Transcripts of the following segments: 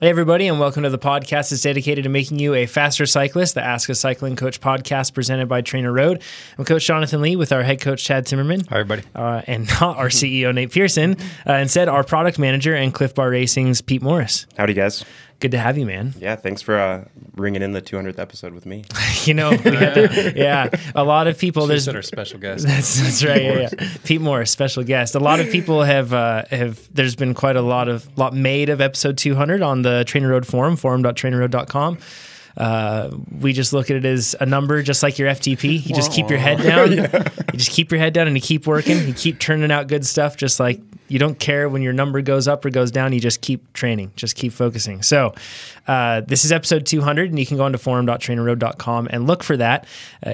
Hey, everybody, and welcome to the podcast that's dedicated to making you a faster cyclist, the Ask a Cycling Coach podcast presented by Trainer Road. I'm Coach Jonathan Lee with our head coach, Chad Timmerman. Hi, everybody. And not our CEO, Nate Pearson. Instead, our product manager and Cliff Bar Racing's Pete Morris. Howdy, guys. Good to have you, man. Yeah, thanks for bringing in the 200th episode with me. We had a lot of people. There's our special guest. That's right. Yeah. Pete Morris, special guest. A lot of people have. There's been quite a lot made of episode 200 on the Trainer Road forum, forum.trainerroad.com. We just look at it as a number, just like your FTP. You just keep your head down. You just keep your head down and you keep working. You keep turning out good stuff, just like you don't care when your number goes up or goes down. You just keep training, just keep focusing. So this is episode 200, and you can go into forum.trainerroad.com and look for that.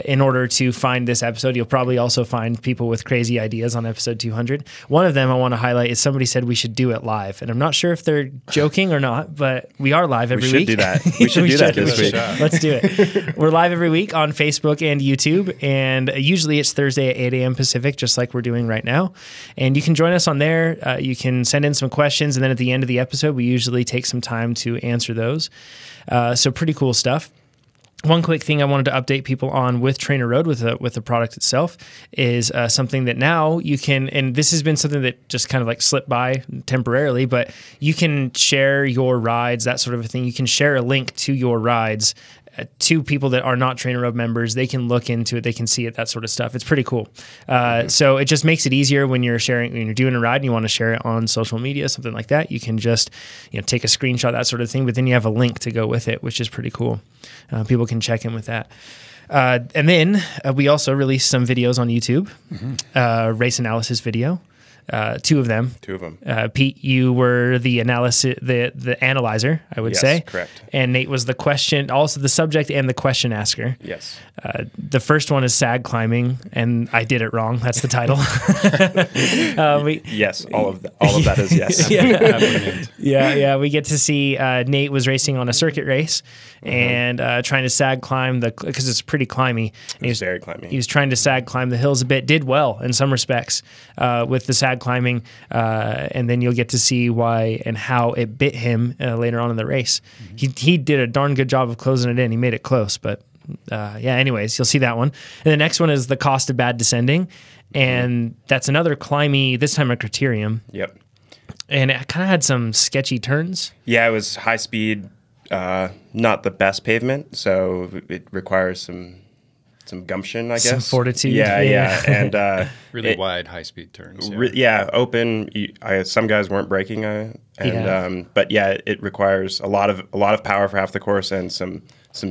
In order to find this episode, you'll probably also find people with crazy ideas on episode 200. One of them I want to highlight is somebody said we should do it live, and I'm not sure if they're joking or not, but we are live every week. We should do that. We should do that this week. Let's do it. We're live every week on Facebook and YouTube, and usually it's Thursday at 8 a.m. Pacific, just like we're doing right now. And you can join us on there. You can send in some questions, and then at the end of the episode, we usually take some time to answer those. So pretty cool stuff. One quick thing I wanted to update people on with Trainer Road, with the product itself, is something that now you can, and this has been something that just kind of like slipped by temporarily, but you can share your rides, that sort of a thing. You can share a link to your rides to people that are not Trainer Road members. They can look into it, they can see it, that sort of stuff. It's pretty cool. So it just makes it easier when you're doing a ride and you want to share it on social media, something like that. You can just take a screenshot, that sort of thing, but then you have a link to go with it, which is pretty cool. People can check in with that. And then we also released some videos on YouTube, race analysis video. Two of them. Pete, you were the analyzer, I would say. Yes, correct. And Nate was the question, also the subject and the question asker. Yes. The first one is sag climbing, and I did it wrong. That's the title. Yes, all of that is yes. Yeah. We get to see Nate was racing on a circuit race and trying to sag climb because it's pretty climby. It was very climby. He was trying to sag climb the hills a bit. Did well in some respects with the sag climbing, and then you'll get to see why and how it bit him later on in the race. He did a darn good job of closing it in. He made it close, but anyways, you'll see that one. And the next one is the cost of bad descending, and that's another climby, this time a criterium. Yep. And it kind of had some sketchy turns. Yeah, it was high speed, not the best pavement, so it requires some gumption, I guess. Some fortitude. Yeah. And really wide, high-speed turns. Open. Some guys weren't braking, but it requires a lot of power for half the course and some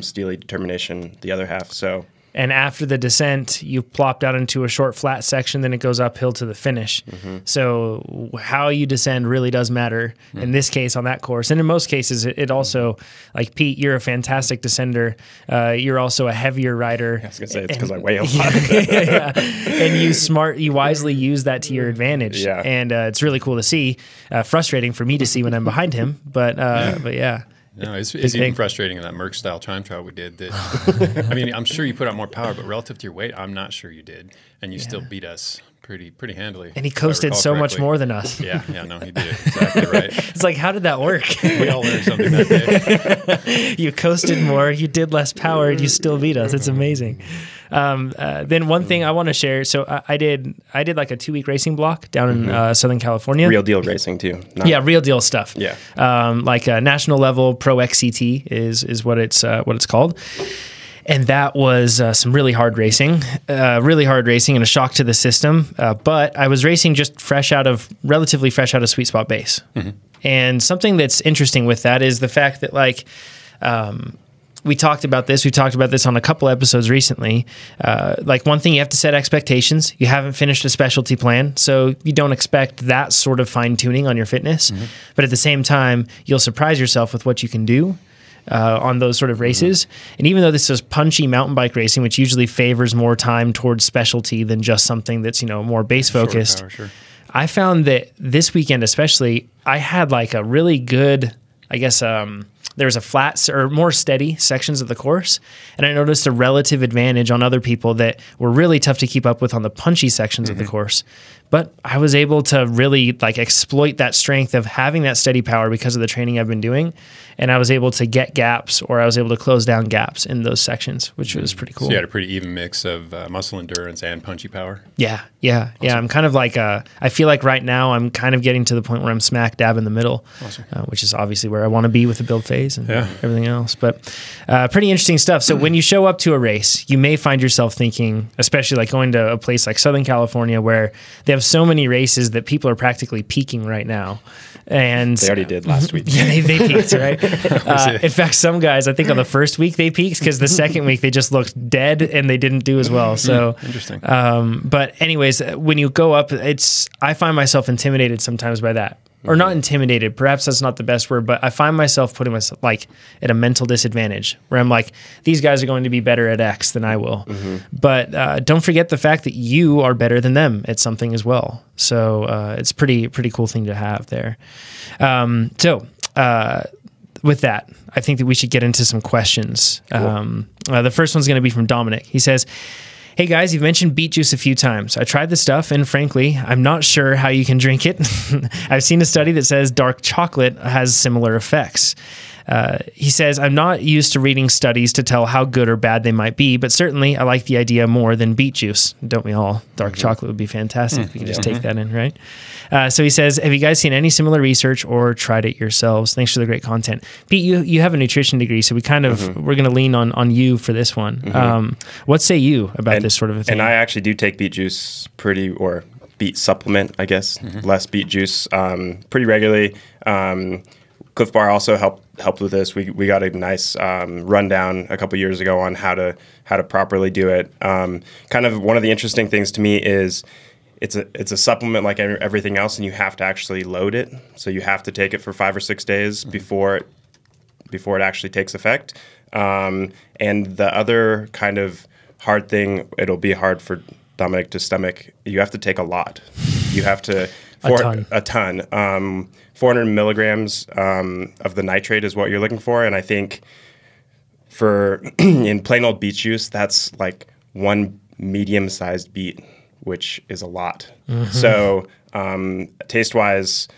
steely determination the other half. So. And after the descent, you plop down into a short flat section, then it goes uphill to the finish. So how you descend really does matter in this case on that course. And in most cases, it also, like Pete, you're a fantastic descender. You're also a heavier rider. I was going to say it's because I weigh a lot. And you wisely use that to your advantage. Yeah. And it's really cool to see. Frustrating for me to see when I'm behind him, but yeah. No, it's even frustrating in that Merck-style time trial we did. That, I mean, I'm sure you put out more power, but relative to your weight, I'm not sure you did. And you still beat us pretty handily. And he coasted so much more than us. Yeah, no, he did exactly right. It's like, how did that work? We all learned something that day. You coasted more, you did less power, and you still beat us. It's amazing. Then one thing I want to share. So I did like a 2-week racing block down in Southern California. Real deal racing too. Real deal stuff. Yeah. Like a national level Pro XCT is what it's called. And that was some really hard racing and a shock to the system. But I was racing just relatively fresh out of Sweet Spot Base. And something that's interesting with that is the fact that we talked about this. We talked about this on a couple episodes recently. One thing, you have to set expectations. You haven't finished a specialty plan, so you don't expect that sort of fine tuning on your fitness. But at the same time, you'll surprise yourself with what you can do on those sort of races. And even though this is punchy mountain bike racing, which usually favors more time towards specialty than just something that's, more base focused, Sure. I found that this weekend especially, I had like a really good, there was a flat or more steady sections of the course, and I noticed a relative advantage on other people that were really tough to keep up with on the punchy sections of the course, But I was able to really like exploit that strength of having that steady power because of the training I've been doing. And I was able to get gaps, or I was able to close down gaps in those sections, which was pretty cool. So you had a pretty even mix of muscle endurance and punchy power. Yeah. I'm kind of like, I feel like right now I'm kind of getting to the point where I'm smack dab in the middle, which is obviously where I want to be with the build phase and everything else. But pretty interesting stuff. So when you show up to a race, you may find yourself thinking, especially like going to a place like Southern California where they have so many races that people are practically peaking right now. And they already did last week. Yeah, they peaked, right? In fact, some guys, I think on the first week they peaked because the second week they just looked dead and they didn't do as well. So interesting. But anyways, when you go up, I find myself intimidated sometimes by that. Or not intimidated, perhaps that's not the best word, but I find myself putting myself like at a mental disadvantage where I'm like, these guys are going to be better at X than I will. But don't forget the fact that you are better than them at something as well. So it's pretty cool thing to have there. With that, I think that we should get into some questions. Cool. The first one's going to be from Dominic. He says, "Hey guys, you've mentioned beet juice a few times. I tried the stuff and frankly, I'm not sure how you can drink it. I've seen a study that says dark chocolate has similar effects." He says, "I'm not used to reading studies to tell how good or bad they might be, but certainly I like the idea more than beet juice." Don't we all? Dark chocolate would be fantastic. We can just take that in, right? So he says, "Have you guys seen any similar research or tried it yourselves? Thanks for the great content." Pete, you have a nutrition degree, so we kind of, we're going to lean on you for this one. What say you about this sort of a thing? And I actually do take beet juice or beet supplement, I guess, less beet juice, pretty regularly. Cliff Bar also helped with this. We got a nice rundown a couple years ago on how to properly do it. Kind of one of the interesting things to me is it's a supplement like everything else, and you have to actually load it. So you have to take it for 5 or 6 days before it actually takes effect. And the other kind of hard thing, it'll be hard for Dominic to stomach. You have to take a lot. You have to a ton. 400 milligrams of the nitrate is what you're looking for, and I think for in plain old beet juice, that's like one medium-sized beet, which is a lot. So taste-wise,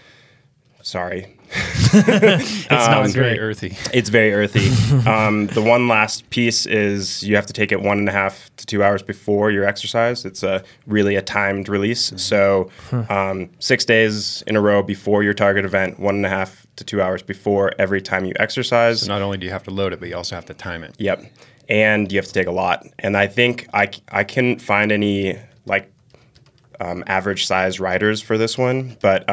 sorry. It's not very earthy. It's very earthy. The one last piece is you have to take it 1.5 to 2 hours before your exercise. It's really a timed release. So 6 days in a row before your target event, 1.5 to 2 hours before every time you exercise. So not only do you have to load it, but you also have to time it. Yep. And you have to take a lot. And I think I couldn't find any like average size riders for this one, but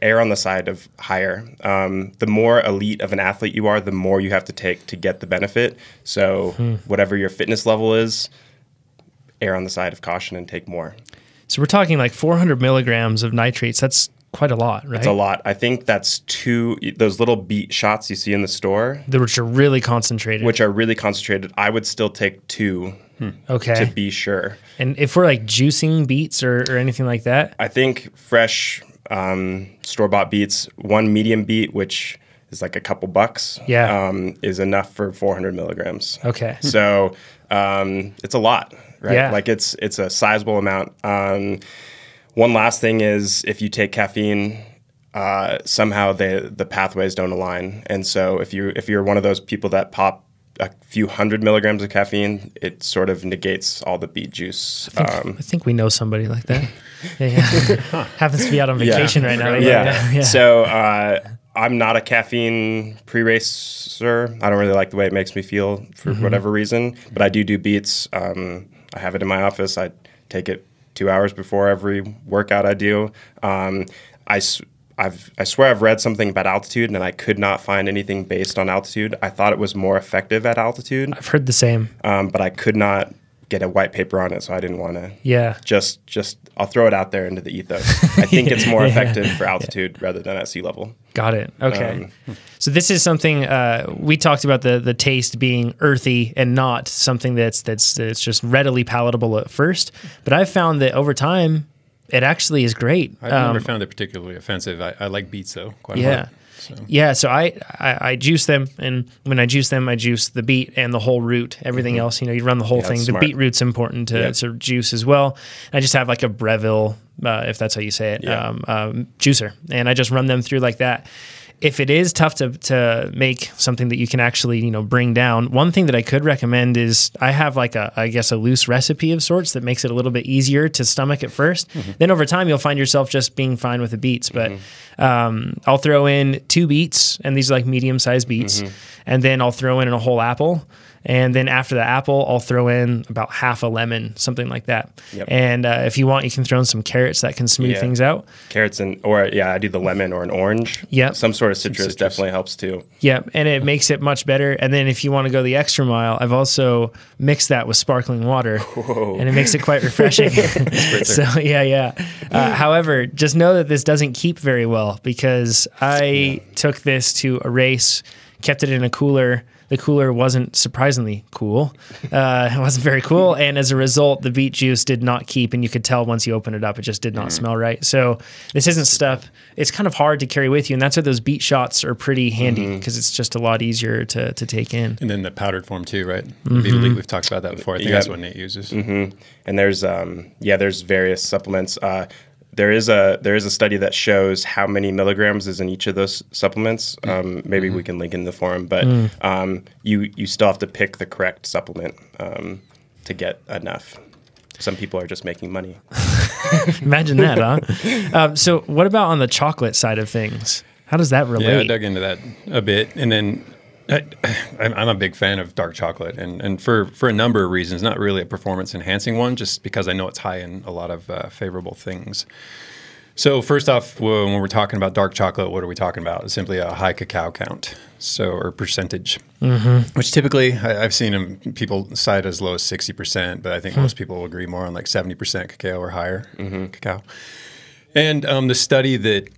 err on the side of higher. The more elite of an athlete you are, the more you have to take to get the benefit. So whatever your fitness level is, err on the side of caution and take more. So we're talking like 400 milligrams of nitrates. That's quite a lot, right? It's a lot. I think that's those little beet shots you see in the store. Which are really concentrated. I would still take 2 okay. to be sure. And if we're like juicing beets or anything like that? I think fresh store-bought beets, one medium beet, which is like a couple bucks, is enough for 400 milligrams. Okay. So it's a lot, right? Yeah. Like it's a sizable amount. One last thing is if you take caffeine, somehow the pathways don't align. And so if you're one of those people that pop a few 100 milligrams of caffeine, it sort of negates all the beet juice. I think we know somebody like that. Happens to be out on vacation right now. Yeah. So I'm not a caffeine pre-racer. I don't really like the way it makes me feel for whatever reason, but I do beets. I have it in my office. I take it 2 hours before every workout I do. I swear I've read something about altitude, and I could not find anything based on altitude. I thought it was more effective at altitude. I've heard the same. But I could not get a white paper on it, so I didn't want to. Yeah. Just I'll throw it out there into the ethos. I think it's more effective for altitude rather than at sea level. Got it. Okay. So this is something we talked about the taste being earthy and not something that's just readily palatable at first. But I've found that over time, it actually is great. I've never found it particularly offensive. I like beets though quite a lot. Yeah, so I juice them, and when I juice them, I juice the beet and the whole root. Everything else, you run the whole thing. The smart. beetroot's important to juice as well. I just have like a Breville, if that's how you say it, juicer, and I just run them through like that. If it is tough to make something that you can actually, bring down, one thing that I could recommend is I have like a loose recipe of sorts that makes it a little bit easier to stomach at first. Then over time, you'll find yourself just being fine with the beets. But I'll throw in 2 beets, and these are like medium-sized beets, and then I'll throw in a whole apple. And then after the apple, I'll throw in about half a lemon, something like that. Yep. And if you want, you can throw in some carrots that can smooth things out. Carrots I do the lemon or an orange. Yep. Some sort of citrus definitely helps too. Yep. And it makes it much better. And then if you want to go the extra mile, I've also mixed that with sparkling water. Whoa. And it makes it quite refreshing. So however, just know that this doesn't keep very well, because I took this to a race, kept it in a cooler. The cooler wasn't surprisingly cool. It wasn't very cool. And as a result, the beet juice did not keep. And you could tell once you open it up, it just did not smell right. So this isn't stuff, it's kind of hard to carry with you. And that's where those beet shots are pretty handy, because it's just a lot easier to take in. And then the powdered form too, right? The Beet Elite, we've talked about that before. I think that's what Nate uses. And there's various supplements. There is a study that shows how many milligrams is in each of those supplements. Maybe we can link in the forum, but you still have to pick the correct supplement to get enough. Some people are just making money. Imagine that, huh? So what about on the chocolate side of things? How does that relate? Yeah, I dug into that a bit, and then I'm a big fan of dark chocolate, and for a number of reasons, not really a performance enhancing one, just because I know it's high in a lot of favorable things. So first off, when we're talking about dark chocolate, what are we talking about? It's simply a high cacao count, or percentage, which typically I've seen people cite as low as 60%, but I think most people will agree more on like 70% cacao or higher cacao. And the study that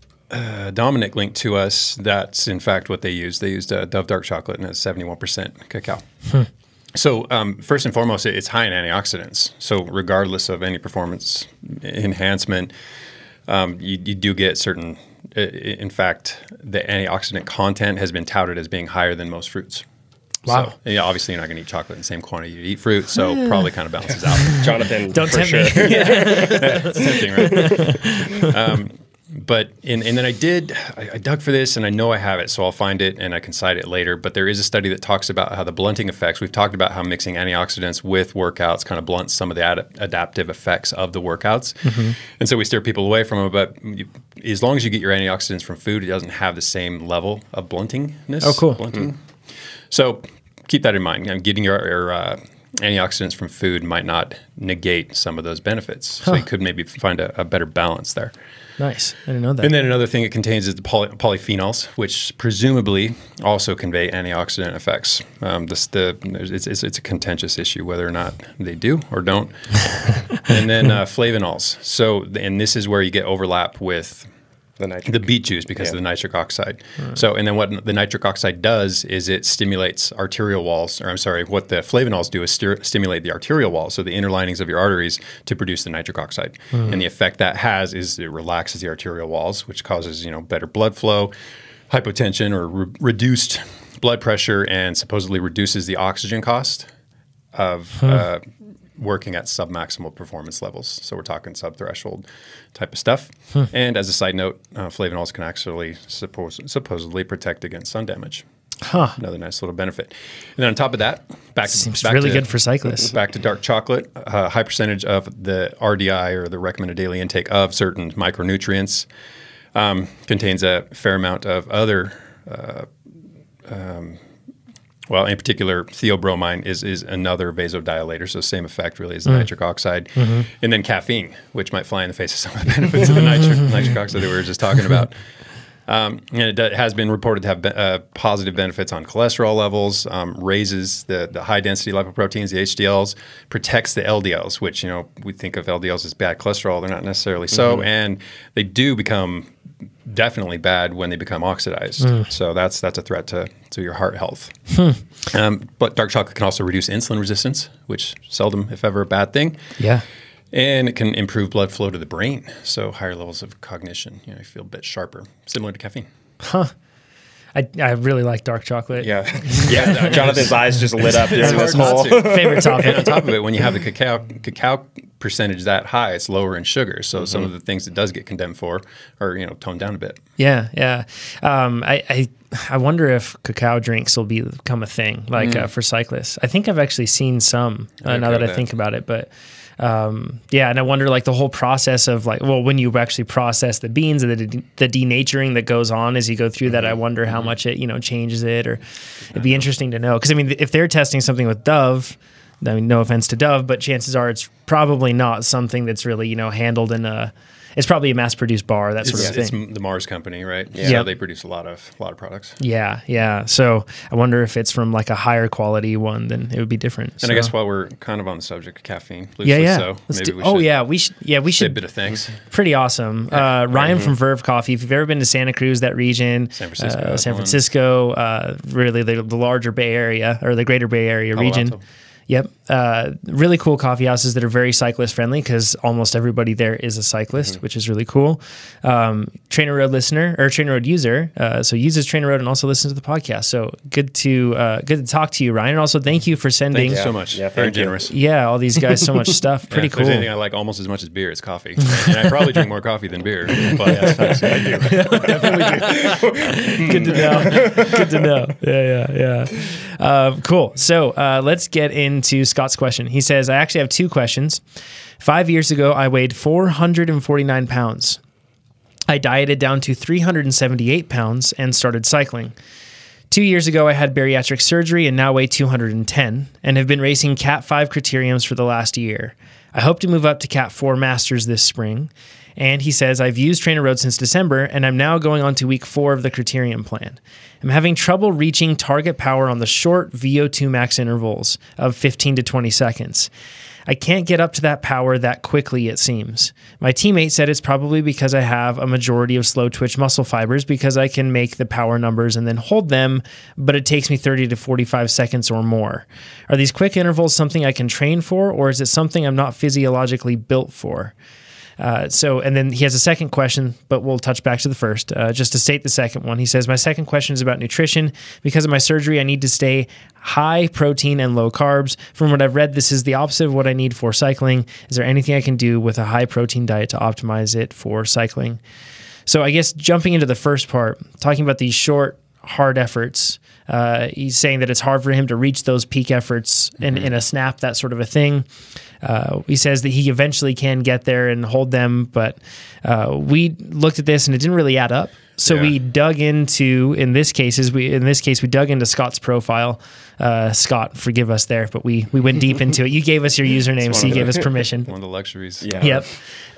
Dominic linked to us, that's in fact what they used. They used Dove dark chocolate, and it's 71% cacao. So first and foremost, it's high in antioxidants. So regardless of any performance enhancement, you do get certain, in fact, the antioxidant content has been touted as being higher than most fruits. Wow. So, obviously, you're not going to eat chocolate in the same quantity you eat fruit, so probably kind of balances out. Jonathan, don't tempt me. It's tempting, right? And then I dug for this, and I know I have it, so I'll find it and I can cite it later. But there is a study that talks about how the blunting effects, we've talked about how mixing antioxidants with workouts kind of blunts some of the adaptive effects of the workouts. And so we steer people away from them. But as long as you get your antioxidants from food, it doesn't have the same level of bluntingness. Oh, cool. Blunting. So keep that in mind. Getting your antioxidants from food might not negate some of those benefits. So you could maybe find a better balance there. Nice. I didn't know that. And then another thing it contains is the polyphenols, which presumably also convey antioxidant effects. It's a contentious issue whether or not they do or don't. And then flavonols. So, and this is where you get overlap with the beet juice because of the nitric oxide. So, and then what the nitric oxide does is it stimulates arterial walls, what the flavonols do is stimulate the arterial walls, so the inner linings of your arteries, to produce the nitric oxide. And the effect that has is it relaxes the arterial walls, which causes, better blood flow, hypotension or reduced blood pressure, and supposedly reduces the oxygen cost of working at submaximal performance levels. So we're talking subthreshold type of stuff. And as a side note, flavonols can actually supposedly protect against sun damage. Another nice little benefit. And then on top of that, back really good for cyclists. Back to dark chocolate, high percentage of the RDI, or the recommended daily intake of certain micronutrients, contains a fair amount of other in particular, theobromine is another vasodilator, so same effect really as the nitric oxide. And then caffeine, which might fly in the face of some of the benefits of the nitric oxide that we were just talking about. And it has been reported to have positive benefits on cholesterol levels, raises the high-density lipoproteins, the HDLs, protects the LDLs, which, we think of LDLs as bad cholesterol. They're not necessarily so, and they do become definitely bad when they become oxidized. So that's a threat to your heart health. But dark chocolate can also reduce insulin resistance, which seldom, if ever, a bad thing. Yeah. And it can improve blood flow to the brain, so higher levels of cognition. You feel a bit sharper, similar to caffeine. I really like dark chocolate. Yeah. Jonathan's eyes just lit up during this hard whole. not to. Favorite topic. And on top of it, when you have the cacao percentage that high, it's lower in sugar. So some of the things it does get condemned for are, toned down a bit. Yeah. I wonder if cacao drinks will become a thing, like for cyclists. I think I've actually seen some now that I think about it, but. And I wonder like the whole process of when you actually process the beans and the denaturing that goes on as you go through that, I wonder how much it, changes it, or it'd be interesting to know. Cause I mean, if they're testing something with Dove, I mean, no offense to Dove, but chances are it's probably not something that's really, handled in it's probably a mass-produced bar, that sort of thing. It's the Mars company, right? Yeah. So they produce a lot of products. Yeah. So I wonder if it's from like a higher quality one, then it would be different. And I guess while we're kind of on the subject of caffeine, yeah. so maybe we should we say a should. bit of things. Pretty awesome. Ryan from Verve Coffee. If you've ever been to Santa Cruz, that region, San Francisco, really the larger Bay Area or the greater Bay Area region. Alto. Yep. Really cool coffee houses that are very cyclist friendly because almost everybody there is a cyclist, which is really cool. Trainer Road listener or Trainer Road user. So uses Trainer Road and also listens to the podcast. So good to talk to you, Ryan. And also thank you for sending. Thank you so much. Yeah, Very thank you. generous. Yeah, all these guys, so much stuff. Pretty If cool. there's anything I like almost as much as beer, it's coffee. And I probably drink more coffee than beer. But I do. Good to know. Yeah. Cool. So let's get into Scott's question. He says, I actually have two questions. 5 years ago, I weighed 449 pounds. I dieted down to 378 pounds and started cycling. 2 years ago, I had bariatric surgery and now weigh 210 and have been racing Cat 5 criteriums for the last year. I hope to move up to Cat 4 Masters this spring. And he says, I've used Trainer Road since December, and I'm now going on to week 4 of the criterium plan. I'm having trouble reaching target power on the short VO2 max intervals of 15 to 20 seconds. I can't get up to that power that quickly, it seems. My teammate said it's probably because I have a majority of slow twitch muscle fibers because I can make the power numbers and then hold them, but it takes me 30 to 45 seconds or more. Are these quick intervals something I can train for, or is it something I'm not physiologically built for? And then he has a second question, but we'll touch back to the first. Just to state the second one, he says, my second question is about nutrition. Because of my surgery, I need to stay high protein and low carbs. From what I've read, this is the opposite of what I need for cycling. Is there anything I can do with a high protein diet to optimize it for cycling? So I guess jumping into the first part, talking about these short, hard efforts, he's saying that it's hard for him to reach those peak efforts in a snap, that sort of a thing. He says that he eventually can get there and hold them, but we looked at this and it didn't really add up. So we dug into, in this case, we dug into Scott's profile. Scott, forgive us there, but we went deep into it. You gave us your username, so you gave us permission. One of the luxuries. Yeah. Yep.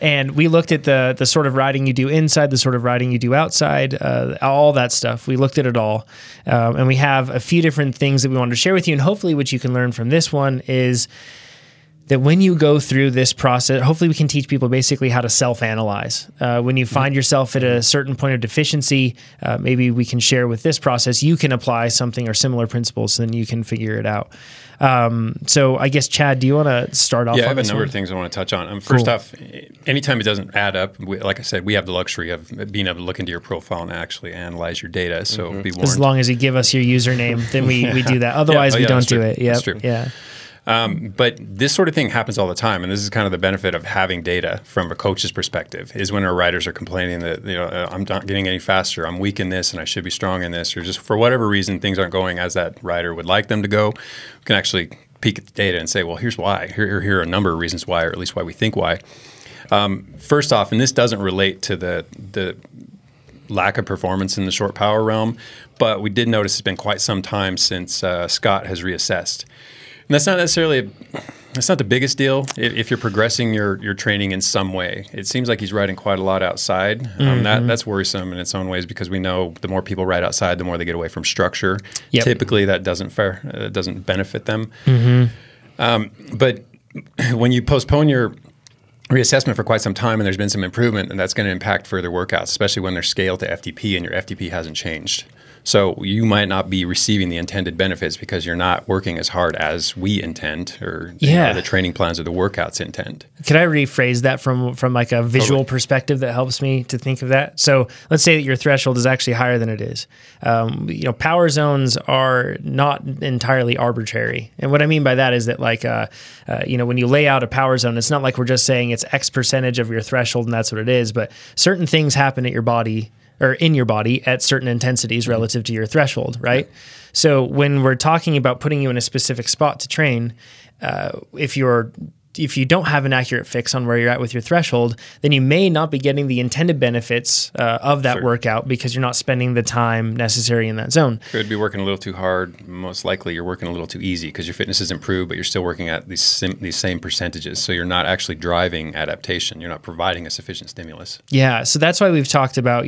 And we looked at the sort of riding you do inside, the sort of riding you do outside, all that stuff. We looked at it all. And we have a few different things that we wanted to share with you. And hopefully what you can learn from this one is that when you go through this process, hopefully we can teach people basically how to self-analyze. When you find yourself at a certain point of deficiency, maybe we can share with this process, you can apply something or similar principles, and then you can figure it out. So I guess, Chad, do you want to start off on this one? Yeah, I have a number of things I want to touch on. First off, anytime it doesn't add up, like I said, we have the luxury of being able to look into your profile and actually analyze your data. So be warned. As long as you give us your username, then we do that. Otherwise, we don't do it. Yep. That's true. Yeah. But this sort of thing happens all the time, and this is kind of the benefit of having data from a coach's perspective. Is when our riders are complaining that I'm not getting any faster, I'm weak in this, and I should be strong in this, or just for whatever reason things aren't going as that rider would like them to go. We can actually peek at the data and say, well, here's why. Here are a number of reasons why, or at least why we think why. First off, and this doesn't relate to the lack of performance in the short power realm, but we did notice it's been quite some time since Scott has reassessed. And that's not necessarily that's not the biggest deal if you're progressing your training in some way. It seems like he's riding quite a lot outside. That's worrisome in its own ways because we know the more people ride outside, the more they get away from structure. Yep. Typically, that doesn't benefit them. But when you postpone your reassessment for quite some time and there's been some improvement, and that's going to impact further workouts, especially when they're scaled to FTP and your FTP hasn't changed. So you might not be receiving the intended benefits because you're not working as hard as we intend, or the training plans or the workouts intend. Could I rephrase that from like a visual perspective that helps me to think of that? So let's say that your threshold is actually higher than it is. Power zones are not entirely arbitrary. And what I mean by that is that when you lay out a power zone, it's not like we're just saying it's X percentage of your threshold and that's what it is, but certain things happen at your body or in your body at certain intensities relative to your threshold, right? Yeah. So when we're talking about putting you in a specific spot to train, if you don't have an accurate fix on where you're at with your threshold, then you may not be getting the intended benefits of that workout because you're not spending the time necessary in that zone. Could be working a little too hard. Most likely you're working a little too easy because your fitness is improved, but you're still working at these same percentages. So you're not actually driving adaptation. You're not providing a sufficient stimulus. Yeah, so that's why we've talked about,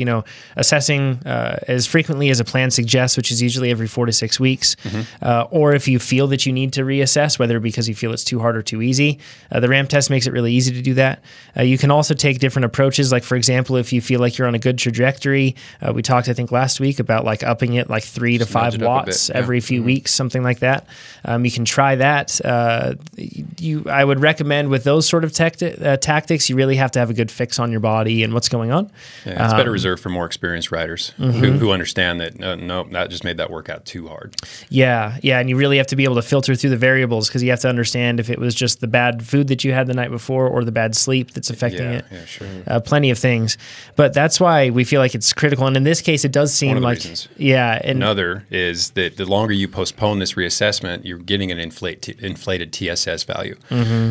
assessing as frequently as a plan suggests, which is usually every 4 to 6 weeks. Or if you feel that you need to reassess, whether because you feel it's too hard or too easy, the ramp test makes it really easy to do that. You can also take different approaches. Like, for example, if you feel like you're on a good trajectory, we talked, I think, last week about like upping it like 3 to 5 watts every few weeks, something like that. You can try that. I would recommend with those sort of tactics, you really have to have a good fix on your body and what's going on. Yeah, it's better reserved for more experienced riders who understand that, no, that just made that workout too hard. Yeah, and you really have to be able to filter through the variables because you have to understand if it was just the bad food that you had the night before or the bad sleep that's affecting it. Yeah, sure. Plenty of things. But that's why we feel like it's critical. And in this case, it does seem like... reasons. Yeah. Another is that the longer you postpone this reassessment, you're getting an inflated TSS value.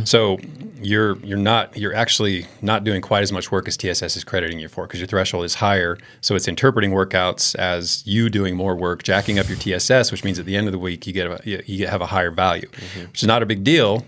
So you're actually not doing quite as much work as TSS is crediting you for because your threshold is higher. So it's interpreting workouts as you doing more work, jacking up your TSS, which means at the end of the week you have a higher value, which is not a big deal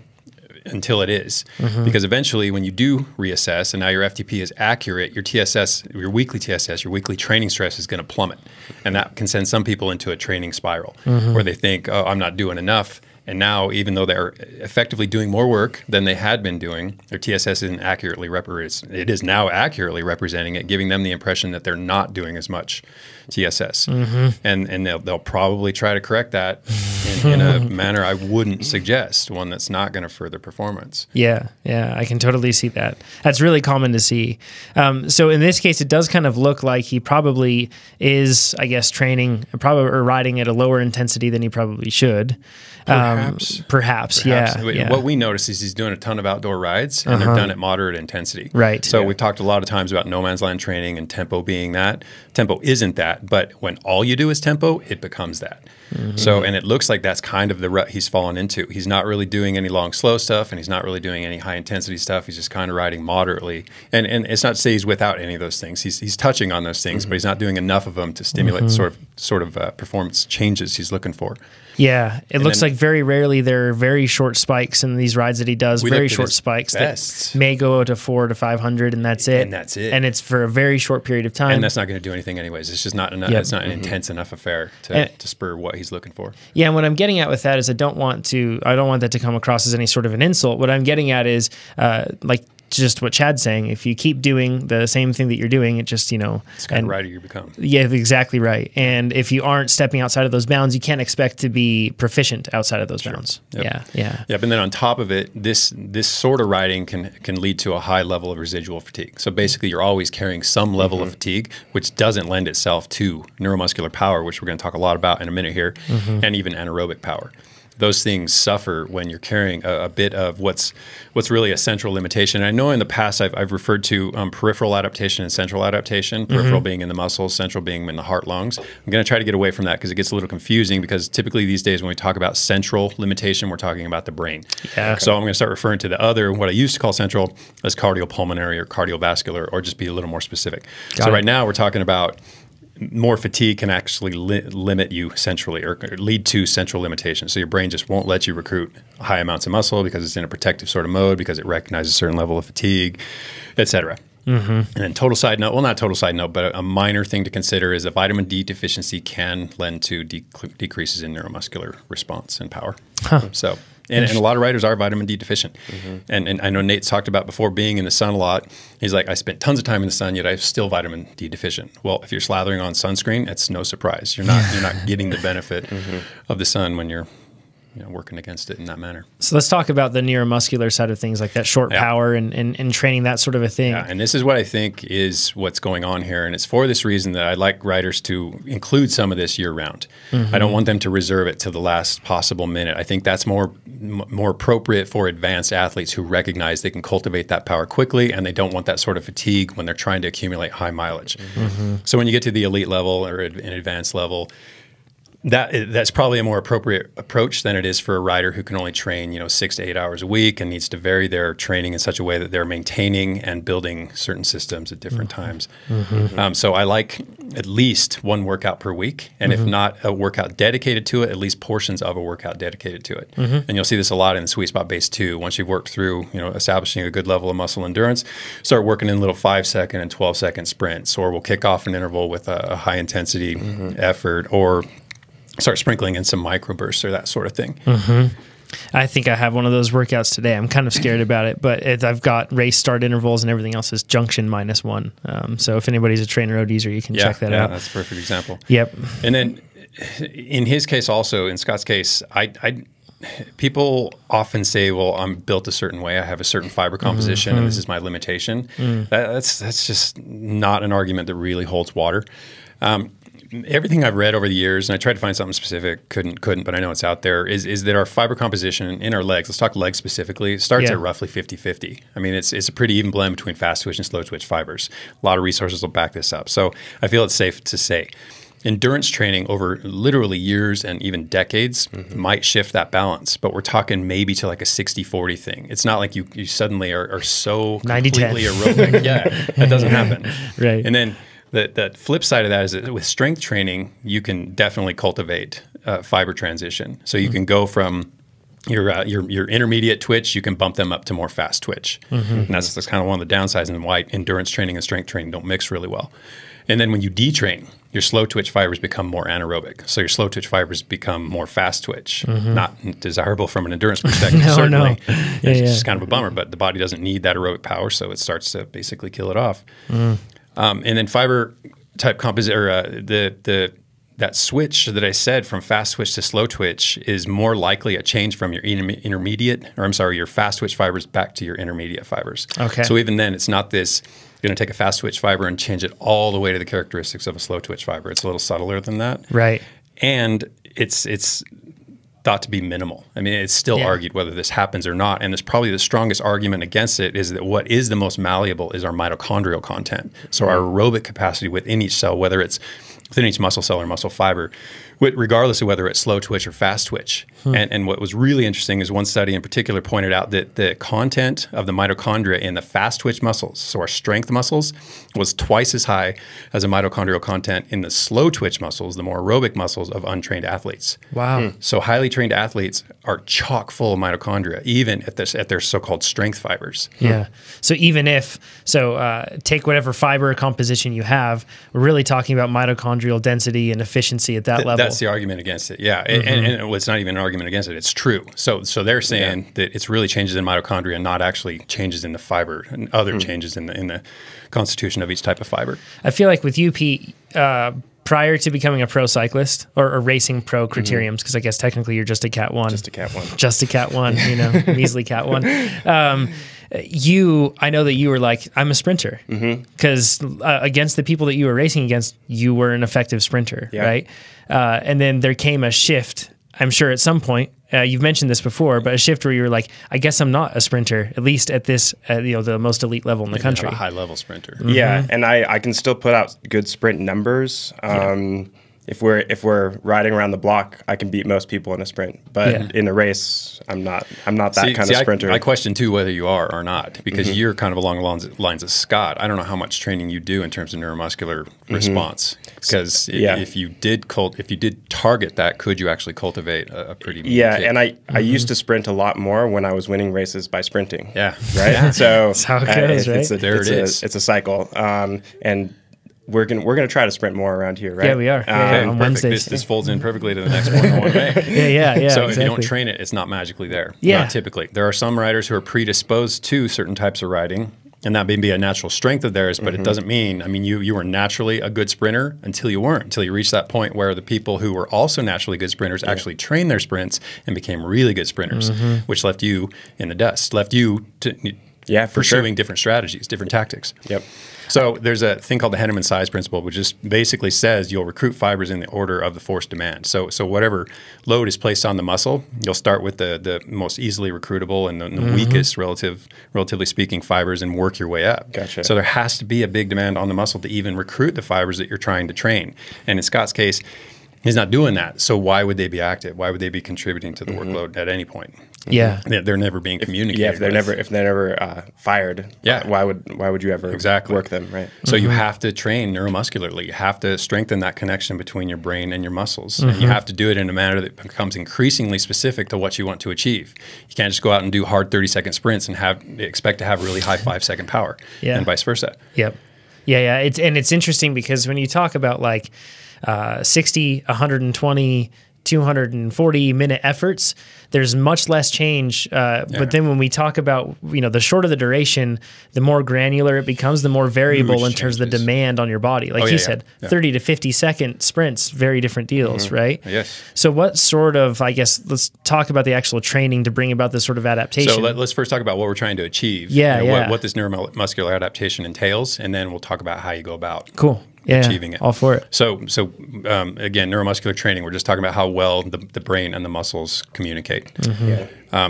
until it is. Because eventually when you do reassess and now your FTP is accurate, your TSS, your weekly TSS, your weekly training stress is going to plummet. And that can send some people into a training spiral where they think, oh, I'm not doing enough. And now, even though they're effectively doing more work than they had been doing, their TSS isn't accurately it is now accurately representing it, giving them the impression that they're not doing as much TSS. And they'll probably try to correct that in a manner I wouldn't suggest, one that's not going to further performance. Yeah, I can totally see that. That's really common to see. So in this case, it does kind of look like he probably is, I guess, training or riding at a lower intensity than he probably should. Perhaps. Yeah. What we notice is he's doing a ton of outdoor rides, and they're done at moderate intensity. Right. So we've talked a lot of times about no man's land training and tempo being that. Tempo isn't that, but when all you do is tempo, it becomes that. So, and it looks like that's kind of the rut he's fallen into. He's not really doing any long, slow stuff, and he's not really doing any high intensity stuff. He's just kind of riding moderately. And it's not to say he's without any of those things. He's touching on those things, but he's not doing enough of them to stimulate the sort of performance changes he's looking for. Yeah, it looks like very rarely there are very short spikes in these rides that he does. Very short spikes that may go to 400 to 500, and that's it. And it's for a very short period of time. And that's not going to do anything anyways. It's just not enough. It's not an intense enough affair to spur what he's looking for. Yeah, and what I'm getting at with that is I don't want that to come across as any sort of an insult. What I'm getting at is just what Chad's saying. If you keep doing the same thing that you're doing, it just, it's kind of rider you become. Yeah, exactly right. And if you aren't stepping outside of those bounds, you can't expect to be proficient outside of those bounds. Yep. Yeah. And then on top of it, this sort of riding can lead to a high level of residual fatigue. So basically you're always carrying some level of fatigue, which doesn't lend itself to neuromuscular power, which we're going to talk a lot about in a minute here, and even anaerobic power. Those things suffer when you're carrying a bit of what's really a central limitation. And I know in the past I've referred to peripheral adaptation and central adaptation, peripheral being in the muscles, central being in the heart, lungs. I'm going to try to get away from that because it gets a little confusing because typically these days when we talk about central limitation, we're talking about the brain. Yeah. Okay. So I'm going to start referring to the other, what I used to call central, as cardiopulmonary or cardiovascular, or just be a little more specific. So right now we're talking about more fatigue can actually limit you centrally or lead to central limitation. So your brain just won't let you recruit high amounts of muscle because it's in a protective sort of mode, because it recognizes a certain level of fatigue, et cetera. And then total side note, well, not total side note, but a minor thing to consider is that vitamin D deficiency can lend to decreases in neuromuscular response and power. So And a lot of riders are vitamin D deficient. And I know Nate's talked about before being in the sun a lot. He's like, I spent tons of time in the sun, yet I'm still vitamin D deficient. Well, if you're slathering on sunscreen, it's no surprise. You're not getting the benefit of the sun when you're working against it in that manner. So let's talk about the neuromuscular side of things, like that short power and training, that sort of a thing. Yeah, and this is what I think is what's going on here. And it's for this reason that I like riders to include some of this year round. I don't want them to reserve it to the last possible minute. I think that's more appropriate for advanced athletes who recognize they can cultivate that power quickly, and they don't want that sort of fatigue when they're trying to accumulate high mileage. So when you get to the elite level or an advanced level, that's probably a more appropriate approach than it is for a rider who can only train, 6 to 8 hours a week and needs to vary their training in such a way that they're maintaining and building certain systems at different times. So I like at least one workout per week, and if not a workout dedicated to it, at least portions of a workout dedicated to it. And you'll see this a lot in the Sweet Spot Base 2. Once you've worked through, establishing a good level of muscle endurance, start working in little 5-second and 12-second sprints, or we'll kick off an interval with a high intensity effort, or start sprinkling in some microbursts or that sort of thing. I think I have one of those workouts today. I'm kind of scared about it, but I've got race start intervals and everything else is junction -1. So if anybody's a trainer OD user, you can check that out. That's a perfect example. Yep. And then in his case also, in Scott's case, people often say, well, I'm built a certain way. I have a certain fiber composition and this is my limitation. That's just not an argument that really holds water. Everything I've read over the years, and I tried to find something specific, couldn't, but I know it's out there, is that our fiber composition in our legs, let's talk legs specifically, starts at roughly 50-50. I mean, it's a pretty even blend between fast twitch and slow twitch fibers. A lot of resources will back this up. So I feel it's safe to say. Endurance training over literally years and even decades might shift that balance, but we're talking maybe to like a 60-40 thing. It's not like you suddenly are so 90-10. completely aerobic. That doesn't happen. Right. And then the flip side of that is that with strength training, you can definitely cultivate fiber transition. So you can go from your intermediate twitch, you can bump them up to more fast twitch. And that's kind of one of the downsides and why endurance training and strength training don't mix really well. And then when you detrain, your slow twitch fibers become more anaerobic. So your slow twitch fibers become more fast twitch. Not desirable from an endurance perspective, certainly. It's just kind of a bummer, but the body doesn't need that aerobic power, so it starts to basically kill it off. And then fiber type composite, or that switch that I said from fast twitch to slow twitch is more likely a change from your your fast twitch fibers back to your intermediate fibers. Okay. So even then, it's not this, you're going to take a fast twitch fiber and change it all the way to the characteristics of a slow twitch fiber. It's a little subtler than that. Right. And it's thought to be minimal. I mean, it's still argued whether this happens or not. And there's probably the strongest argument against it is that what is the most malleable is our mitochondrial content. So our aerobic capacity within each cell, whether it's within each muscle cell or muscle fiber, regardless of whether it's slow twitch or fast twitch. And what was really interesting is one study in particular pointed out that the content of the mitochondria in the fast twitch muscles, so our strength muscles, was twice as high as a mitochondrial content in the slow twitch muscles, the more aerobic muscles of untrained athletes. Wow. So highly trained athletes are chock full of mitochondria, even at their so-called strength fibers. Yeah. So even if, take whatever fiber composition you have, we're really talking about mitochondrial density and efficiency at that level. That's the argument against it, yeah. And it's not even an argument against it. It's true. So they're saying that it's really changes in mitochondria and not actually changes in the fiber and other changes in the constitution of each type of fiber. I feel like with you, Pete, prior to becoming a pro cyclist or racing pro criteriums, because I guess technically you're just a Cat 1. Just a Cat 1. Just a Cat 1, measly Cat 1. I know that you were like, I'm a sprinter, because against the people that you were racing against, you were an effective sprinter, right? And then there came a shift, I'm sure at some point, you've mentioned this before, but a shift where you're like, I guess I'm not a sprinter, at least at this, the most elite level in the country. A high level sprinter. Yeah, and I can still put out good sprint numbers. If we're riding around the block, I can beat most people in a sprint. But in a race, I'm not that kind of sprinter. I question too whether you are or not, because you're kind of along the lines of Scott. I don't know how much training you do in terms of neuromuscular response. Because if you did target that, could you actually cultivate a pretty mean kick? And I used to sprint a lot more when I was winning races by sprinting. Yeah. Right? So that's how it goes, right? It's a cycle. And we're gonna try to sprint more around here, right? Yeah, we are. Okay, on perfect. Wednesdays. This folds in perfectly to the next point I want to make. Yeah. So if exactly. you don't train it, it's not magically there. Yeah. Not typically. There are some riders who are predisposed to certain types of riding, and that may be a natural strength of theirs, but it doesn't mean, I mean, you were naturally a good sprinter until you weren't, until you reached that point where the people who were also naturally good sprinters actually trained their sprints and became really good sprinters, which left you in the dust, left you to pursuing different strategies, different tactics. Yep. So there's a thing called the Henneman size principle, which just basically says you'll recruit fibers in the order of the force demand. So whatever load is placed on the muscle, you'll start with the most easily recruitable and the weakest, relatively speaking, fibers and work your way up. Gotcha. So there has to be a big demand on the muscle to even recruit the fibers that you're trying to train. And in Scott's case, he's not doing that. So why would they be active? Why would they be contributing to the workload at any point? Yeah. They're never being communicated. Yeah, if they're never fired. Yeah. Why would you ever work them, right? So you have to train neuromuscularly. You have to strengthen that connection between your brain and your muscles. And you have to do it in a manner that becomes increasingly specific to what you want to achieve. You can't just go out and do hard 30-second sprints and expect to have really high 5-second power and vice versa. Yep. Yeah. It's interesting because when you talk about like 60, 120, 240-minute efforts, there's much less change. But then when we talk about, the shorter the duration, the more granular it becomes, the more variable in terms of the demand on your body. Like you said, 30 to 50-second sprints, very different deals, right? Yes. So what sort of, let's talk about the actual training to bring about this sort of adaptation. So let's first talk about what we're trying to achieve. What this neuromuscular adaptation entails, and then we'll talk about how you go about achieving it. All for it. So again, neuromuscular training, we're just talking about how well the brain and the muscles communicate.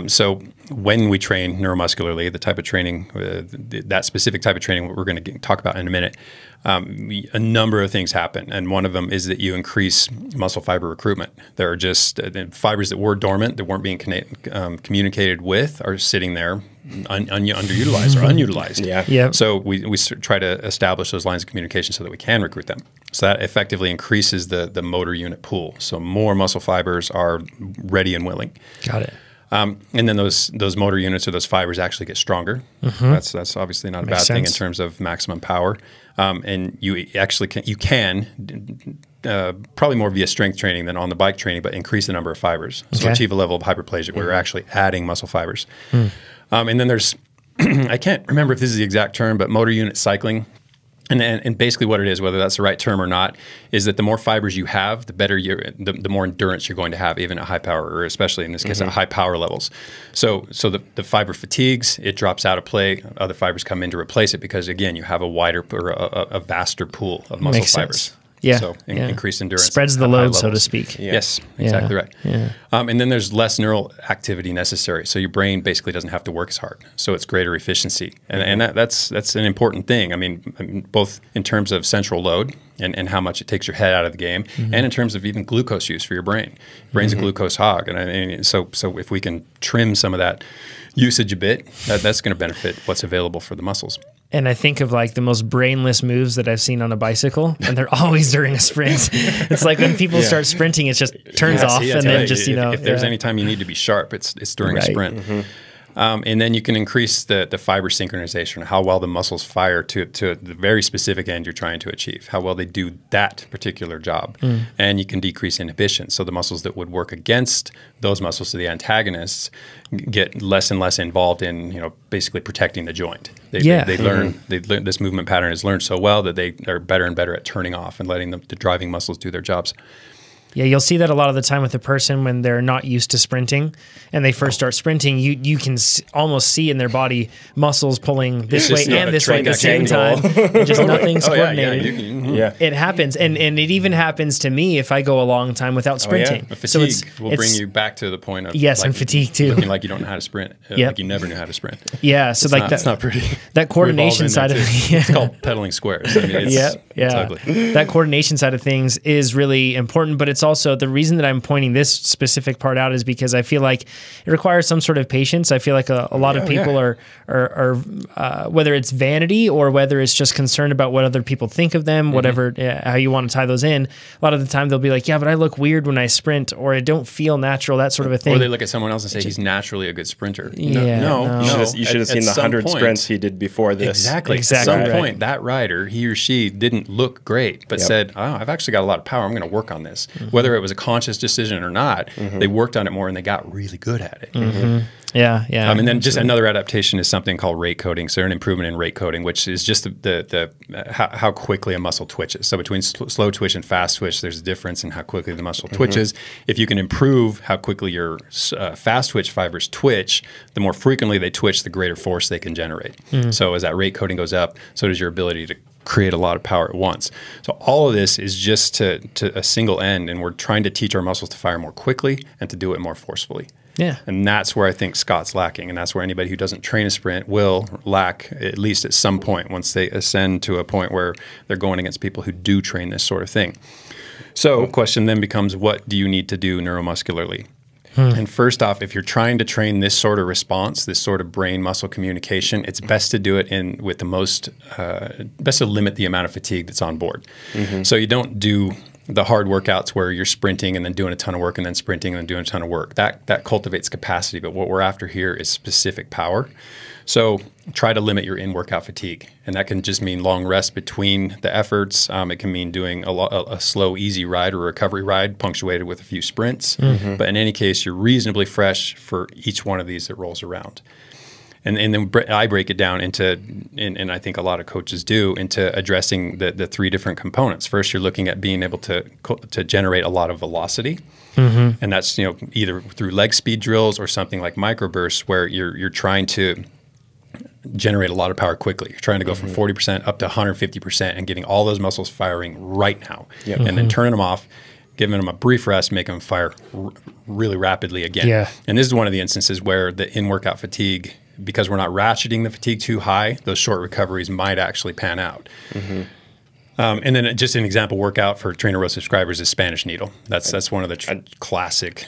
So when we train neuromuscularly, the type of training, that specific type of training, what we're going to talk about in a minute, a number of things happen. And one of them is that you increase muscle fiber recruitment. There are just fibers that were dormant, that weren't being communicated with, are sitting there underutilized or unutilized. Yeah. So we try to establish those lines of communication so that we can recruit them. So that effectively increases the motor unit pool. So more muscle fibers are ready and willing. Got it. And then those motor units or those fibers actually get stronger. That's obviously not a bad thing in terms of maximum power. And you actually can probably more via strength training than on the bike training, but increase the number of fibers. So achieve a level of hyperplasia where you're actually adding muscle fibers. And then there's, I can't remember if this is the exact term, but motor unit cycling. And basically what it is, whether that's the right term or not, is that the more fibers you have, the better the more endurance you're going to have, even at high power, or especially in this case at high power levels. So the fiber fatigues, it drops out of play. Other fibers come in to replace it because, again, you have a wider or a vaster pool of muscle fibers. Sense. Yeah. So increased endurance. Spreads the load, so to speak. Yes, exactly right. Yeah. And then there's less neural activity necessary. So your brain basically doesn't have to work as hard. So it's greater efficiency. And that's an important thing. I mean, both in terms of central load and how much it takes your head out of the game, and in terms of even glucose use for your brain. Brain's a glucose hog. And so if we can trim some of that usage a bit, that's going to benefit what's available for the muscles. And I think of like the most brainless moves that I've seen on a bicycle, and they're always during a sprint. It's like when people start sprinting, it just turns off, and then just if there's any time you need to be sharp, it's during a sprint. And then you can increase the fiber synchronization, how well the muscles fire to the very specific end you're trying to achieve, how well they do that particular job. And you can decrease inhibition. So the muscles that would work against those muscles, so the antagonists, get less and less involved in basically protecting the joint. They learn this movement pattern is learned so well that they are better and better at turning off and letting the driving muscles do their jobs. Yeah, you'll see that a lot of the time with a person when they're not used to sprinting and they first start sprinting, you can almost see in their body muscles pulling this way and this way at the same time. And just nothing's coordinated. It happens. And it even happens to me if I go a long time without sprinting. Fatigue will bring you back to the point of and fatigue too. Looking like you don't know how to sprint. Like you never knew how to sprint. Yeah, so that's not pretty. That coordination side of it. It's called pedaling squares. I mean, it's ugly. That coordination side of things is really important, but it's also the reason that I'm pointing this specific part out is because I feel like it requires some sort of patience. I feel like a lot of people are whether it's vanity or whether it's just concerned about what other people think of them, whatever, how you want to tie those in. A lot of the time they'll be like, yeah, but I look weird when I sprint, or I don't feel natural, that sort of a thing. Or they look at someone else and say he's naturally a good sprinter. No. You should have seen the 100 sprints he did before this. Exactly. At some point, that rider, he or she didn't look great, but said, oh, I've actually got a lot of power. I'm going to work on this. Whether it was a conscious decision or not, they worked on it more and they got really good at it. Yeah. And then just another adaptation is something called rate coding. So an improvement in rate coding, which is just how quickly a muscle twitches. So between slow twitch and fast twitch, there's a difference in how quickly the muscle twitches. If you can improve how quickly your fast twitch fibers twitch, the more frequently they twitch, the greater force they can generate. So as that rate coding goes up, so does your ability to create a lot of power at once. So all of this is just to a single end, and we're trying to teach our muscles to fire more quickly and to do it more forcefully. Yeah. And that's where I think Scott's lacking, and that's where anybody who doesn't train a sprint will lack, at least at some point, once they ascend to a point where they're going against people who do train this sort of thing. So the question then becomes, what do you need to do neuromuscularly? And first off, if you're trying to train this sort of response, this sort of brain-muscle communication, it's best to do it with the most, best to limit the amount of fatigue that's on board. So you don't do the hard workouts where you're sprinting and then doing a ton of work and then sprinting and then doing a ton of work. That cultivates capacity, but what we're after here is specific power. So try to limit your in-workout fatigue, and that can just mean long rest between the efforts. It can mean doing a slow, easy ride or recovery ride punctuated with a few sprints. But in any case, you're reasonably fresh for each one of these that rolls around. And then I break it down into, and I think a lot of coaches do, into addressing the three different components. First, you're looking at being able to generate a lot of velocity. And that's either through leg speed drills or something like microbursts, where you're trying to generate a lot of power quickly. You're trying to go from 40% up to 150% and getting all those muscles firing right now. And then turning them off, giving them a brief rest, making them fire really rapidly again. And this is one of the instances where the in-workout fatigue, because we're not ratcheting the fatigue too high, those short recoveries might actually pan out. And then just an example workout for Trainer Row subscribers is Spanish needle. That's one of the classic.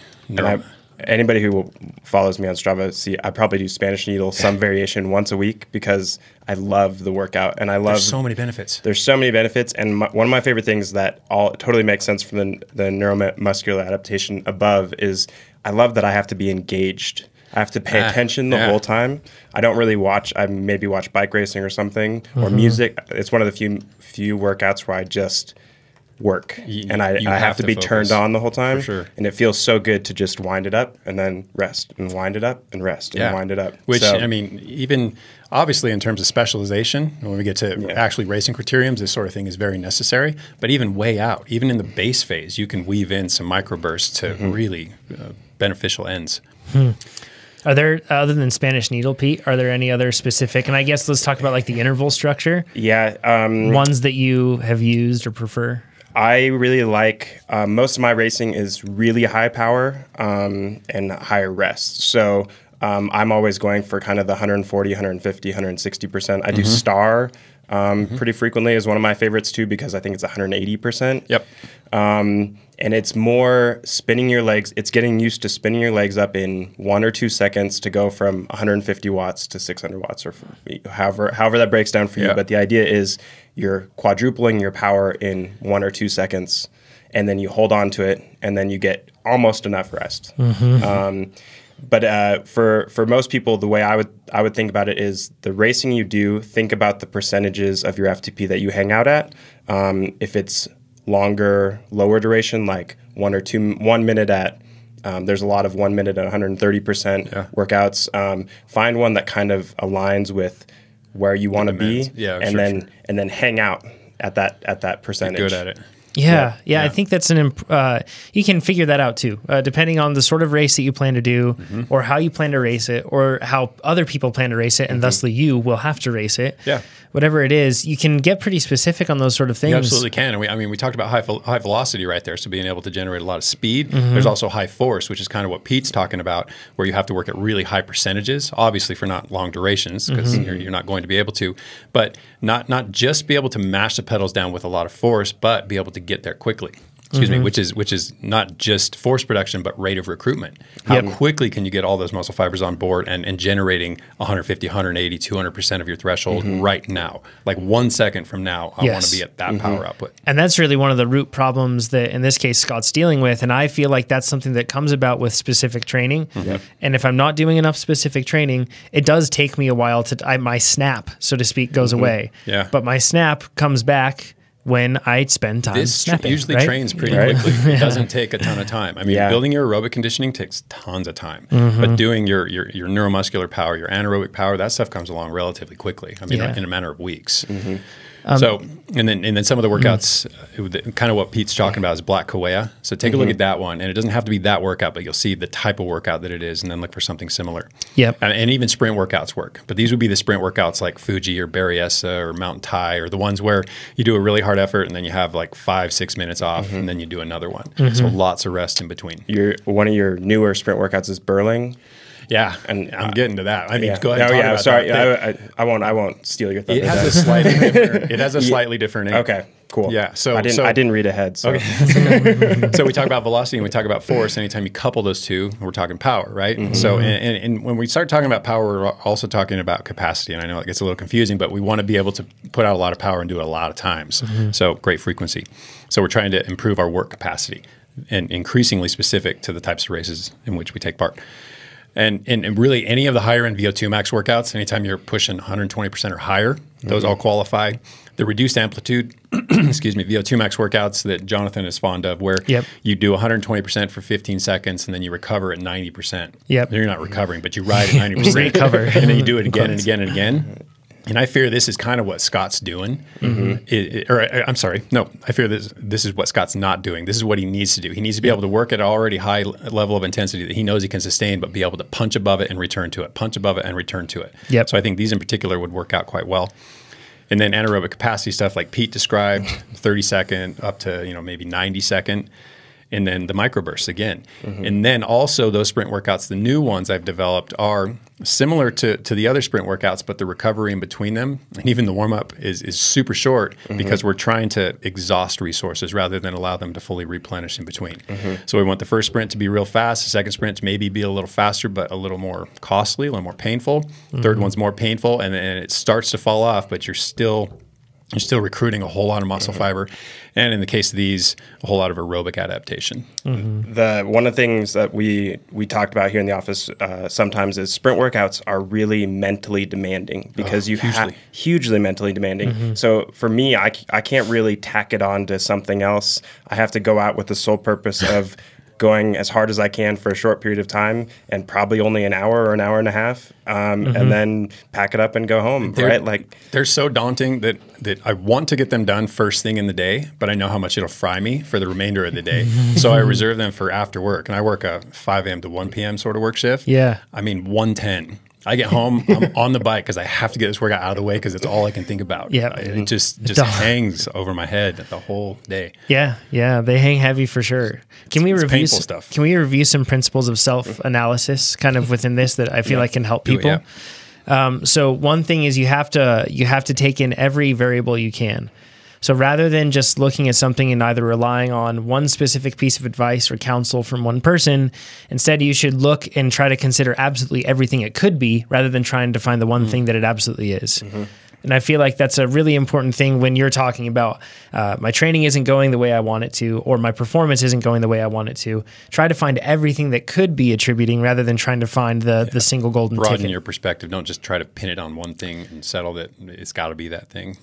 Anybody who follows me on Strava, see, I probably do Spanish needle, some variation once a week, because I love the workout and I love. There's so many benefits. There's so many benefits, and one of my favorite things that all totally makes sense from the neuromuscular adaptation above is I love that I have to be engaged. I have to pay attention the whole time. I don't really watch. I maybe watch bike racing or something or music. It's one of the few workouts where I just work, and I have to be turned on the whole time. For sure. And it feels so good to just wind it up and then rest and wind it up and rest and wind it up. Which, I mean, even obviously in terms of specialization, when we get to actually racing criteriums, this sort of thing is very necessary. But even way out, even in the base phase, you can weave in some microbursts to really beneficial ends. Are there, other than Spanish needle, Pete, are there any other specific, and I guess let's talk about like the interval structure. Ones that you have used or prefer? I really like, most of my racing is really high power and higher rest. So I'm always going for kind of the 140, 150, 160%. I do STAR pretty frequently is one of my favorites too, because I think it's 180%. Yep. And it's more spinning your legs. It's getting used to spinning your legs up in 1 or 2 seconds to go from 150 watts to 600 watts, or however that breaks down for you. But the idea is you're quadrupling your power in 1 or 2 seconds, and then you hold on to it, and then you get almost enough rest. But for most people, the way I would think about it is the racing you do, think about the percentages of your FTP that you hang out at. If it's longer, lower duration, like 1 minute at, there's a lot of 1 minute at 130% workouts. Find one that kind of aligns with where you want to be, and then hang out at that percentage. Get good at it. Yeah. I think that's you can figure that out too, depending on the sort of race that you plan to do, or how you plan to race it, or how other people plan to race it, and thusly you will have to race it. Whatever it is, you can get pretty specific on those sort of things. You absolutely can. And we talked about high velocity right there, so being able to generate a lot of speed. There's also high force, which is kind of what Pete's talking about, where you have to work at really high percentages, obviously for not long durations, because you're not going to be able to, but not just be able to mash the pedals down with a lot of force, but be able to get there quickly. excuse me, which is not just force production, but rate of recruitment. How quickly can you get all those muscle fibers on board and generating 150, 180, 200% of your threshold right now? Like 1 second from now, I want to be at that power output. And that's really one of the root problems that, in this case, Scott's dealing with. And I feel like that's something that comes about with specific training. And if I'm not doing enough specific training, it does take me a while to, my snap, so to speak, goes away. But my snap comes back when I spend time snapping. Usually trains pretty quickly. It doesn't take a ton of time. I mean, building your aerobic conditioning takes tons of time, but doing your neuromuscular power, your anaerobic power, that stuff comes along relatively quickly. I mean, in a matter of weeks. So, and then some of the workouts, kind of what Pete's talking about is Black Kawea. So take a look at that one, and it doesn't have to be that workout, but you'll see the type of workout that it is, and then look for something similar. And even sprint workouts work, but these would be the sprint workouts like Fuji or Berryessa or Mountain Thai, or the ones where you do a really hard effort and then you have like 5-6 minutes off, and then you do another one. So lots of rest in between. One of your newer sprint workouts is Burling. Yeah, and I'm getting to that. I mean, go ahead. And talk about that. I won't steal your thunder. It has a slightly different. It has a slightly different name. Okay, cool. Yeah. So I didn't read ahead. So. Okay. So we talk about velocity and we talk about force. Anytime you couple those two, we're talking power, right? So and when we start talking about power, we're also talking about capacity. And I know it gets a little confusing, but we want to be able to put out a lot of power and do it a lot of times. So great frequency. So we're trying to improve our work capacity and increasingly specific to the types of races in which we take part. And really any of the higher end VO2 max workouts, anytime you're pushing 120% or higher, those all qualify. The reduced amplitude, VO2 max workouts that Jonathan is fond of, where you do 120% for 15 seconds and then you recover at 90%. You're not recovering, but you ride at 90%. Recover. And then you do it again and again and again. And I fear this is kind of what Scott's doing. I'm sorry. No, I fear this is what Scott's not doing. This is what he needs to do. He needs to be able to work at an already high level of intensity that he knows he can sustain, but be able to punch above it and return to it, punch above it and return to it. So I think these in particular would work out quite well. And then anaerobic capacity stuff like Pete described, 30 second up to maybe 90 second. And then the microbursts again. And then also those sprint workouts, the new ones I've developed are similar to the other sprint workouts, but the recovery in between them and even the warm-up is super short because we're trying to exhaust resources rather than allow them to fully replenish in between. So we want the first sprint to be real fast, the second sprint to maybe be a little faster but a little more costly, a little more painful. Third one's more painful, and it starts to fall off, but you're still recruiting a whole lot of muscle fiber, and in the case of these, a whole lot of aerobic adaptation. One of the things that we talked about here in the office sometimes is sprint workouts are really mentally demanding because hugely mentally demanding. So for me, I can't really tack it on to something else. I have to go out with the sole purpose of going as hard as I can for a short period of time and probably only an hour or an hour and a half, and then pack it up and go home, right? Like they're so daunting that I want to get them done first thing in the day, but I know how much it'll fry me for the remainder of the day. So I reserve them for after work, and I work a 5 a.m. to 1 p.m. sort of work shift. I mean, 1:10. I get home, I'm on the bike because I have to get this workout out of the way because it's all I can think about. It just hangs over my head the whole day. They hang heavy for sure. Can we review painful stuff? Can we review some principles of self-analysis kind of within this that I feel like can help people? So one thing is you have to take in every variable you can. So rather than just looking at something and either relying on one specific piece of advice or counsel from one person, instead you should look and try to consider absolutely everything it could be rather than trying to find the one thing that it absolutely is. And I feel like that's a really important thing when you're talking about my training isn't going the way I want it to, or my performance isn't going the way I want it to. Try to find everything that could be attributing rather than trying to find the single golden ticket. Broaden your perspective. Don't just try to pin it on one thing and settle that it's got to be that thing.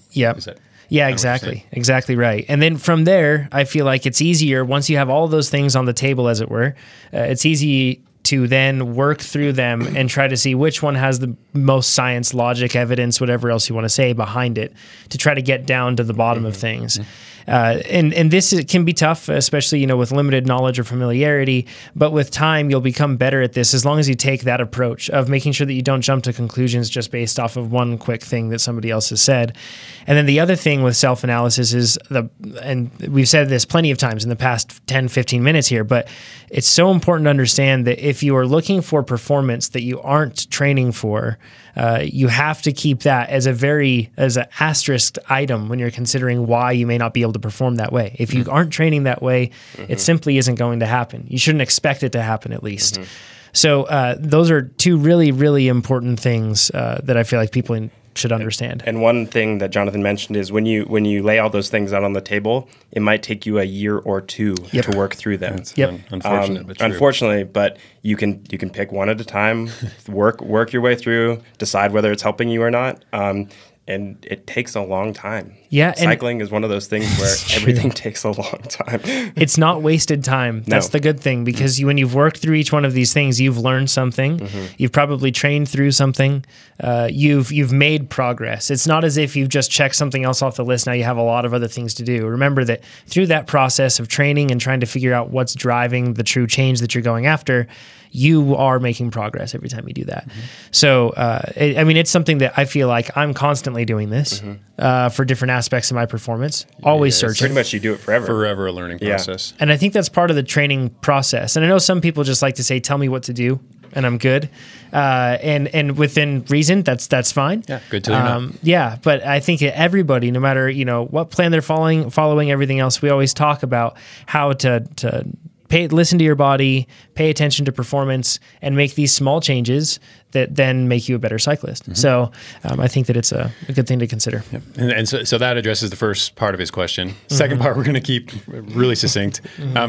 Yeah, exactly. Exactly right. And then from there, I feel like it's easier once you have all those things on the table, as it were, it's easy to then work through them and try to see which one has the most science, logic, evidence, whatever else you want to say behind it to try to get down to the bottom of things. And this can be tough, especially, with limited knowledge or familiarity, but with time, you'll become better at this as long as you take that approach of making sure that you don't jump to conclusions just based off of one quick thing that somebody else has said. And then the other thing with self-analysis is and we've said this plenty of times in the past 10, 15 minutes here, but it's so important to understand that if you are looking for performance that you aren't training for, you have to keep that as an asterisk item when you're considering why you may not be able to perform that way. If you aren't training that way, it simply isn't going to happen. You shouldn't expect it to happen, at least. So those are two really, really important things that I feel like people should understand. And one thing that Jonathan mentioned is when you lay all those things out on the table, it might take you a year or two to work through them. Unfortunate, but true. Unfortunately, but you can pick one at a time, work your way through, decide whether it's helping you or not. And it takes a long time. Yeah, cycling is one of those things where everything takes a long time. It's not wasted time. That's the good thing, because when you've worked through each one of these things, you've learned something. You've probably trained through something. You've made progress. It's not as if you've just checked something else off the list. Now you have a lot of other things to do. Remember that through that process of training and trying to figure out what's driving the true change that you're going after, you are making progress every time you do that. So, it's something that I feel like I'm constantly doing this for different aspects of my performance, always searching. Pretty much you do it forever. Forever a learning process. And I think that's part of the training process. And I know some people just like to say, tell me what to do, and I'm good. And within reason, that's fine. Yeah, good till you're not. Yeah, but I think everybody, no matter what plan they're following everything else, we always talk about how to listen to your body, pay attention to performance, and make these small changes that then make you a better cyclist. So I think that it's a good thing to consider. Yep. And so that addresses the first part of his question. Second part, we're going to keep really succinct.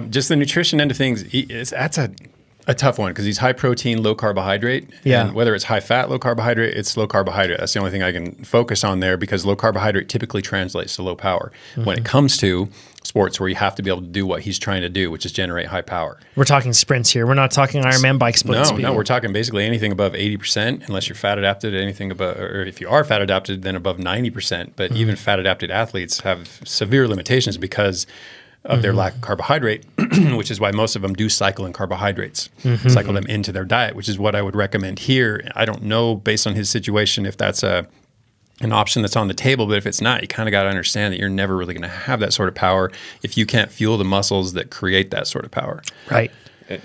Just the nutrition end of things, that's a tough one because he's high protein, low carbohydrate. Yeah. And whether it's high fat, low carbohydrate, it's low carbohydrate. That's the only thing I can focus on there because low carbohydrate typically translates to low power. When it comes to sports where you have to be able to do what he's trying to do, which is generate high power. We're talking sprints here. We're not talking Ironman bike split speed. No, we're talking basically anything above 80%, unless you're fat adapted, anything above, or if you are fat adapted, then above 90%. But even fat adapted athletes have severe limitations because of their lack of carbohydrate, which is why most of them do cycle in carbohydrates, cycle them into their diet, which is what I would recommend here. I don't know, based on his situation, if that's an option that's on the table, but if it's not, you kind of got to understand that you're never really going to have that sort of power if you can't fuel the muscles that create that sort of power. Right.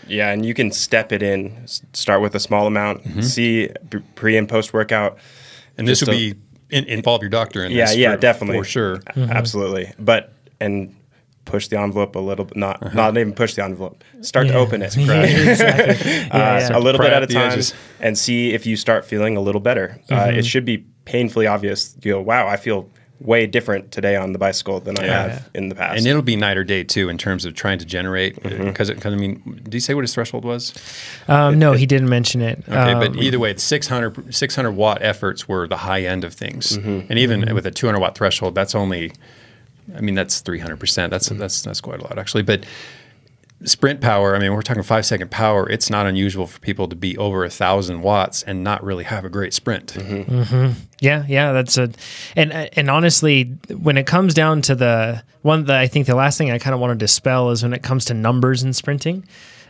Yeah, and you can step it in, start with a small amount, see pre and post workout. And this would be involve your doctor in this. Yeah, definitely. For sure. Absolutely. And push the envelope a little bit, not even push the envelope. Start to open it. Exactly. A little bit at a time edges. and see if you start feeling a little better. It should be painfully obvious. You go, wow, I feel way different today on the bicycle than I have in the past. And it'll be night or day too in terms of trying to generate. Because I mean, did he say what his threshold was? No, he didn't mention it. Okay, but either way, it's 600 watt efforts were the high end of things, and even with a 200 watt threshold, that's only. I mean, that's 300%. That's quite a lot, actually. But sprint power, I mean, we're talking 5-second power. It's not unusual for people to be over 1,000 watts and not really have a great sprint. Yeah, that's and honestly, when it comes down to I think the last thing I kind of want to dispel is when it comes to numbers in sprinting.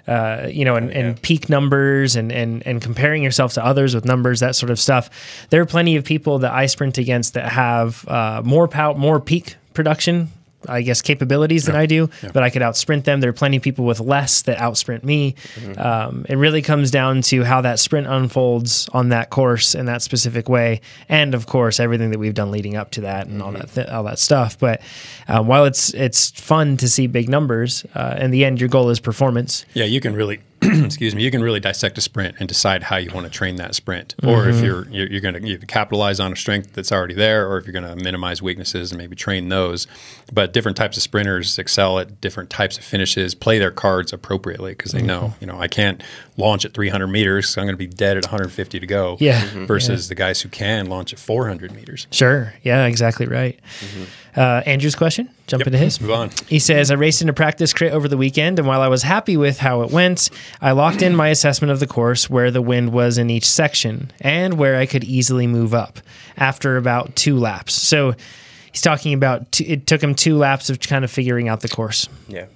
And peak numbers and comparing yourself to others with numbers, that sort of stuff. There are plenty of people that I sprint against that have more peak production, I guess, capabilities than I do, but I could outsprint them. There are plenty of people with less that outsprint me. It really comes down to how that sprint unfolds on that course in that specific way, and of course everything that we've done leading up to that and all that stuff. But while it's fun to see big numbers, in the end, your goal is performance. Yeah, you can really. Excuse me. You can really dissect a sprint and decide how you want to train that sprint, or if you're going to capitalize on a strength that's already there, or if you're going to minimize weaknesses and maybe train those. But different types of sprinters excel at different types of finishes, play their cards appropriately because they know, I can't launch at 300 meters, so I'm going to be dead at 150 to go. Versus the guys who can launch at 400 meters. Sure. Yeah. Exactly right. Andrew's question. Jump into his. Move on. He says, I raced in a practice crit over the weekend, and while I was happy with how it went, I locked in my assessment of the course where the wind was in each section and where I could easily move up after about 2 laps. So he's talking about it took him 2 laps of kind of figuring out the course. Yeah.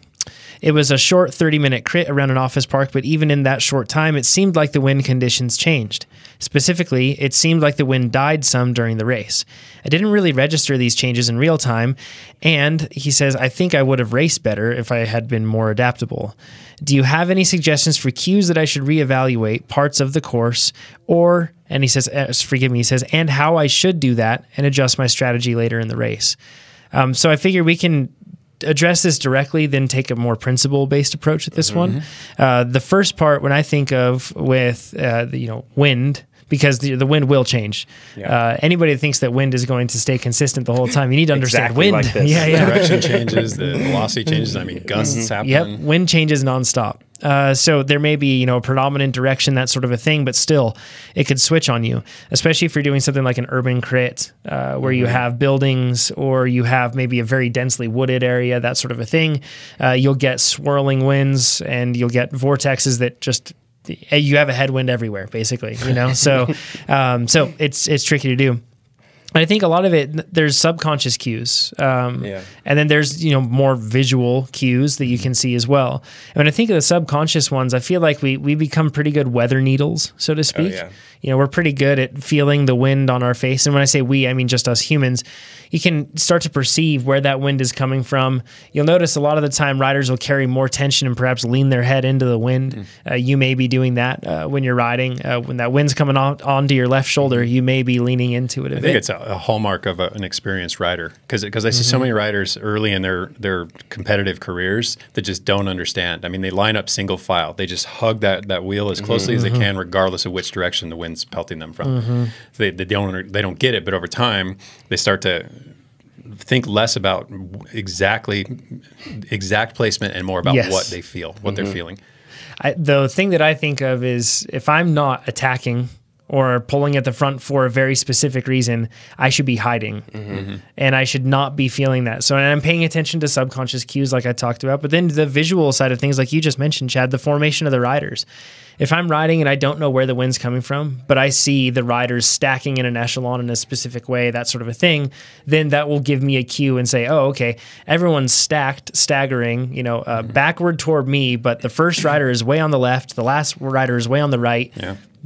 It was a short 30-minute crit around an office park, but even in that short time, it seemed like the wind conditions changed. Specifically, it seemed like the wind died some during the race. I didn't really register these changes in real time, and he says, I think I would have raced better if I had been more adaptable. Do you have any suggestions for cues that I should reevaluate parts of the course, or, and he says, forgive me, he says, and how I should do that and adjust my strategy later in the race? So I figure we can address this directly, then take a more principle-based approach at this one. The first part, when I think of with wind, because the wind will change. Yeah. Anybody that thinks that wind is going to stay consistent the whole time, you need to understand exactly wind. Like this. Yeah. Direction changes, the velocity changes. I mean, gusts happen. Yep, wind changes nonstop. So there may be, a predominant direction, that sort of a thing, but still it could switch on you, especially if you're doing something like an urban crit, where you have buildings or you have maybe a very densely wooded area, that sort of a thing. You'll get swirling winds and you'll get vortexes that just, you have a headwind everywhere, basically, so it's tricky to do. I think a lot of it, there's subconscious cues. And then there's, more visual cues that you can see as well. And when I think of the subconscious ones, I feel like we become pretty good weather needles, so to speak. We're pretty good at feeling the wind on our face. And when I say we, I mean just us humans. You can start to perceive where that wind is coming from. You'll notice a lot of the time riders will carry more tension and perhaps lean their head into the wind. You may be doing that when you're riding. When that wind's coming onto your left shoulder, you may be leaning into it a bit. I think it's a hallmark of an experienced rider, because I see so many riders early in their competitive careers that just don't understand. I mean, they line up single file. They just hug that wheel as closely as they can, regardless of which direction the wind's pelting them from. They don't get it, but over time they start to think less about exact placement and more about what they feel, what they're feeling. The thing that I think of is, if I'm not attacking or pulling at the front for a very specific reason, I should be hiding. And I should not be feeling that. So I'm paying attention to subconscious cues like I talked about, but then the visual side of things, like you just mentioned, Chad, the formation of the riders. If I'm riding and I don't know where the wind's coming from, but I see the riders stacking in an echelon in a specific way, that sort of a thing, then that will give me a cue and say, oh, okay, everyone's staggering, backward toward me, but the first rider is way on the left, the last rider is way on the right.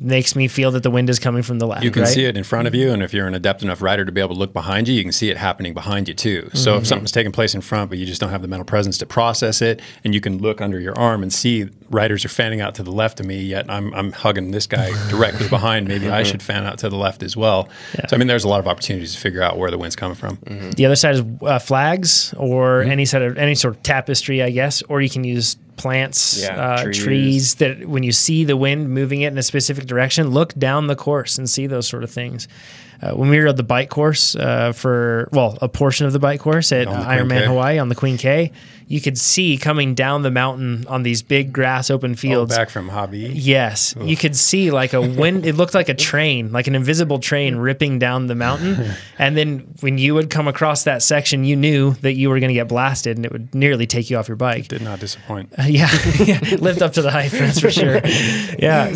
Makes me feel that the wind is coming from the left. You can see it in front of you, and if you're an adept enough rider to be able to look behind you, you can see it happening behind you too. So if something's taking place in front, but you just don't have the mental presence to process it, and you can look under your arm and see riders are fanning out to the left of me, yet I'm hugging this guy directly behind. Maybe I should fan out to the left as well. So I mean, there's a lot of opportunities to figure out where the wind's coming from. The other side is flags or any sort of tapestry, I guess, or you can use plants, trees, that when you see the wind moving it in a specific direction, look down the course and see those sort of things. When we rode the bike course a portion of the bike course at Ironman Hawaii on the Queen K, you could see coming down the mountain on these big grass open fields. Back from Hobby. Yes. Oof. You could see like a wind. It looked like a train, like an invisible train ripping down the mountain. And then when you would come across that section, you knew that you were going to get blasted and it would nearly take you off your bike. Did not disappoint. Lived up to the hype, that's for sure.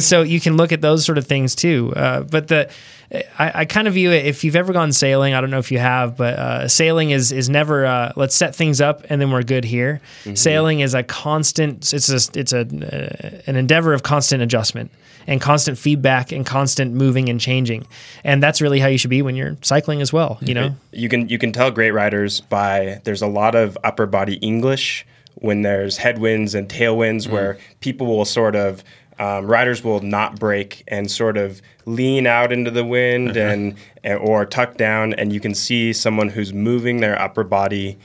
So you can look at those sort of things too. But I kind of view it, if you've ever gone sailing, I don't know if you have, but sailing is never let's set things up and then we're good here. Sailing is a constant, it's an endeavor of constant adjustment and constant feedback and constant moving and changing. And that's really how you should be when you're cycling as well, You can tell great riders by, there's a lot of upper body English when there's headwinds and tailwinds where people will sort of riders will not brake and sort of lean out into the wind or tuck down, and you can see someone who's moving their upper body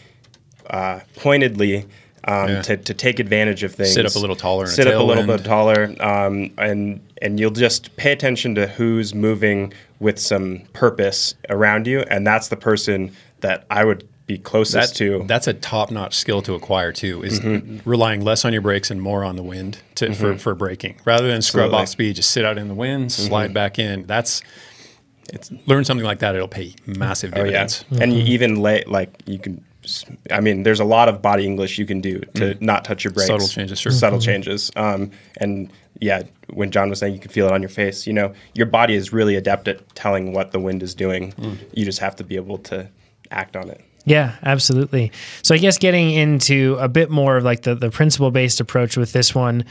pointedly to take advantage of things. Sit up a little taller. Bit taller, and you'll just pay attention to who's moving with some purpose around you, and that's the person that I would be closest to. That's a top-notch skill to acquire too, is relying less on your brakes and more on the wind for braking. Rather than scrub off speed, just sit out in the wind, slide back in. Learn something like that, it'll pay massive dividends. And you even there's a lot of body English you can do to not touch your brakes. Subtle changes, sure. Subtle changes. When John was saying you can feel it on your face, your body is really adept at telling what the wind is doing. You just have to be able to act on it. Yeah, absolutely. So I guess getting into a bit more of like the principle-based approach with this one,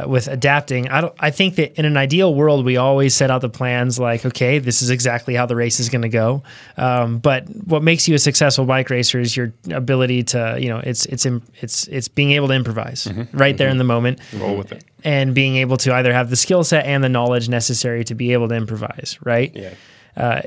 with adapting, I think that in an ideal world, we always set out the plans like, okay, this is exactly how the race is going to go. But what makes you a successful bike racer is your ability to, it's being able to improvise right there in the moment. Roll with it. And being able to either have the skill set and the knowledge necessary to be able to improvise, right? Yeah.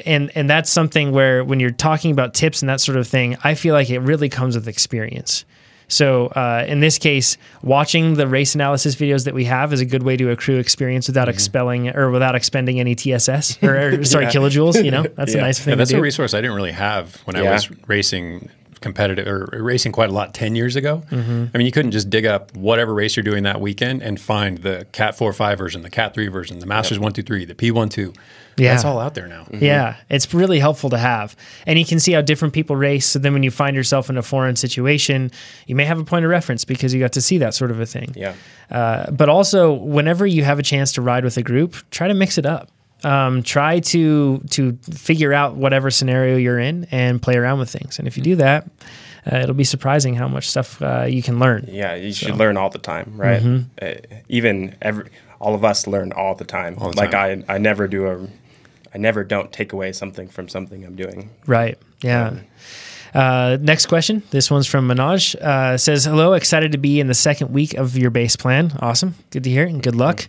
And that's something where when you're talking about tips and that sort of thing, I feel like it really comes with experience. So in this case, watching the race analysis videos that we have is a good way to accrue experience without without expending any TSS or kilojoules. That's a nice thing. That's to do. a resource I didn't really have when I was racing competitive or racing quite a lot 10 years ago. I mean, you couldn't just dig up whatever race you're doing that weekend and find the Cat 4.5 version, the Cat 3 version, the Masters 123, the P12. Yeah. That's all out there now. Yeah, it's really helpful to have. And you can see how different people race. So then when you find yourself in a foreign situation, you may have a point of reference because you got to see that sort of a thing. Yeah. But also, whenever you have a chance to ride with a group, try to mix it up. Try to figure out whatever scenario you're in and play around with things. And if you do that, it'll be surprising how much stuff you can learn. Yeah, you should learn all the time, right? All of us learn all the time. I never don't take away something from something I'm doing. Right. Yeah. Next question. This one's from Manoj. Says, hello, excited to be in the second week of your base plan. Awesome. Good to hear and good luck.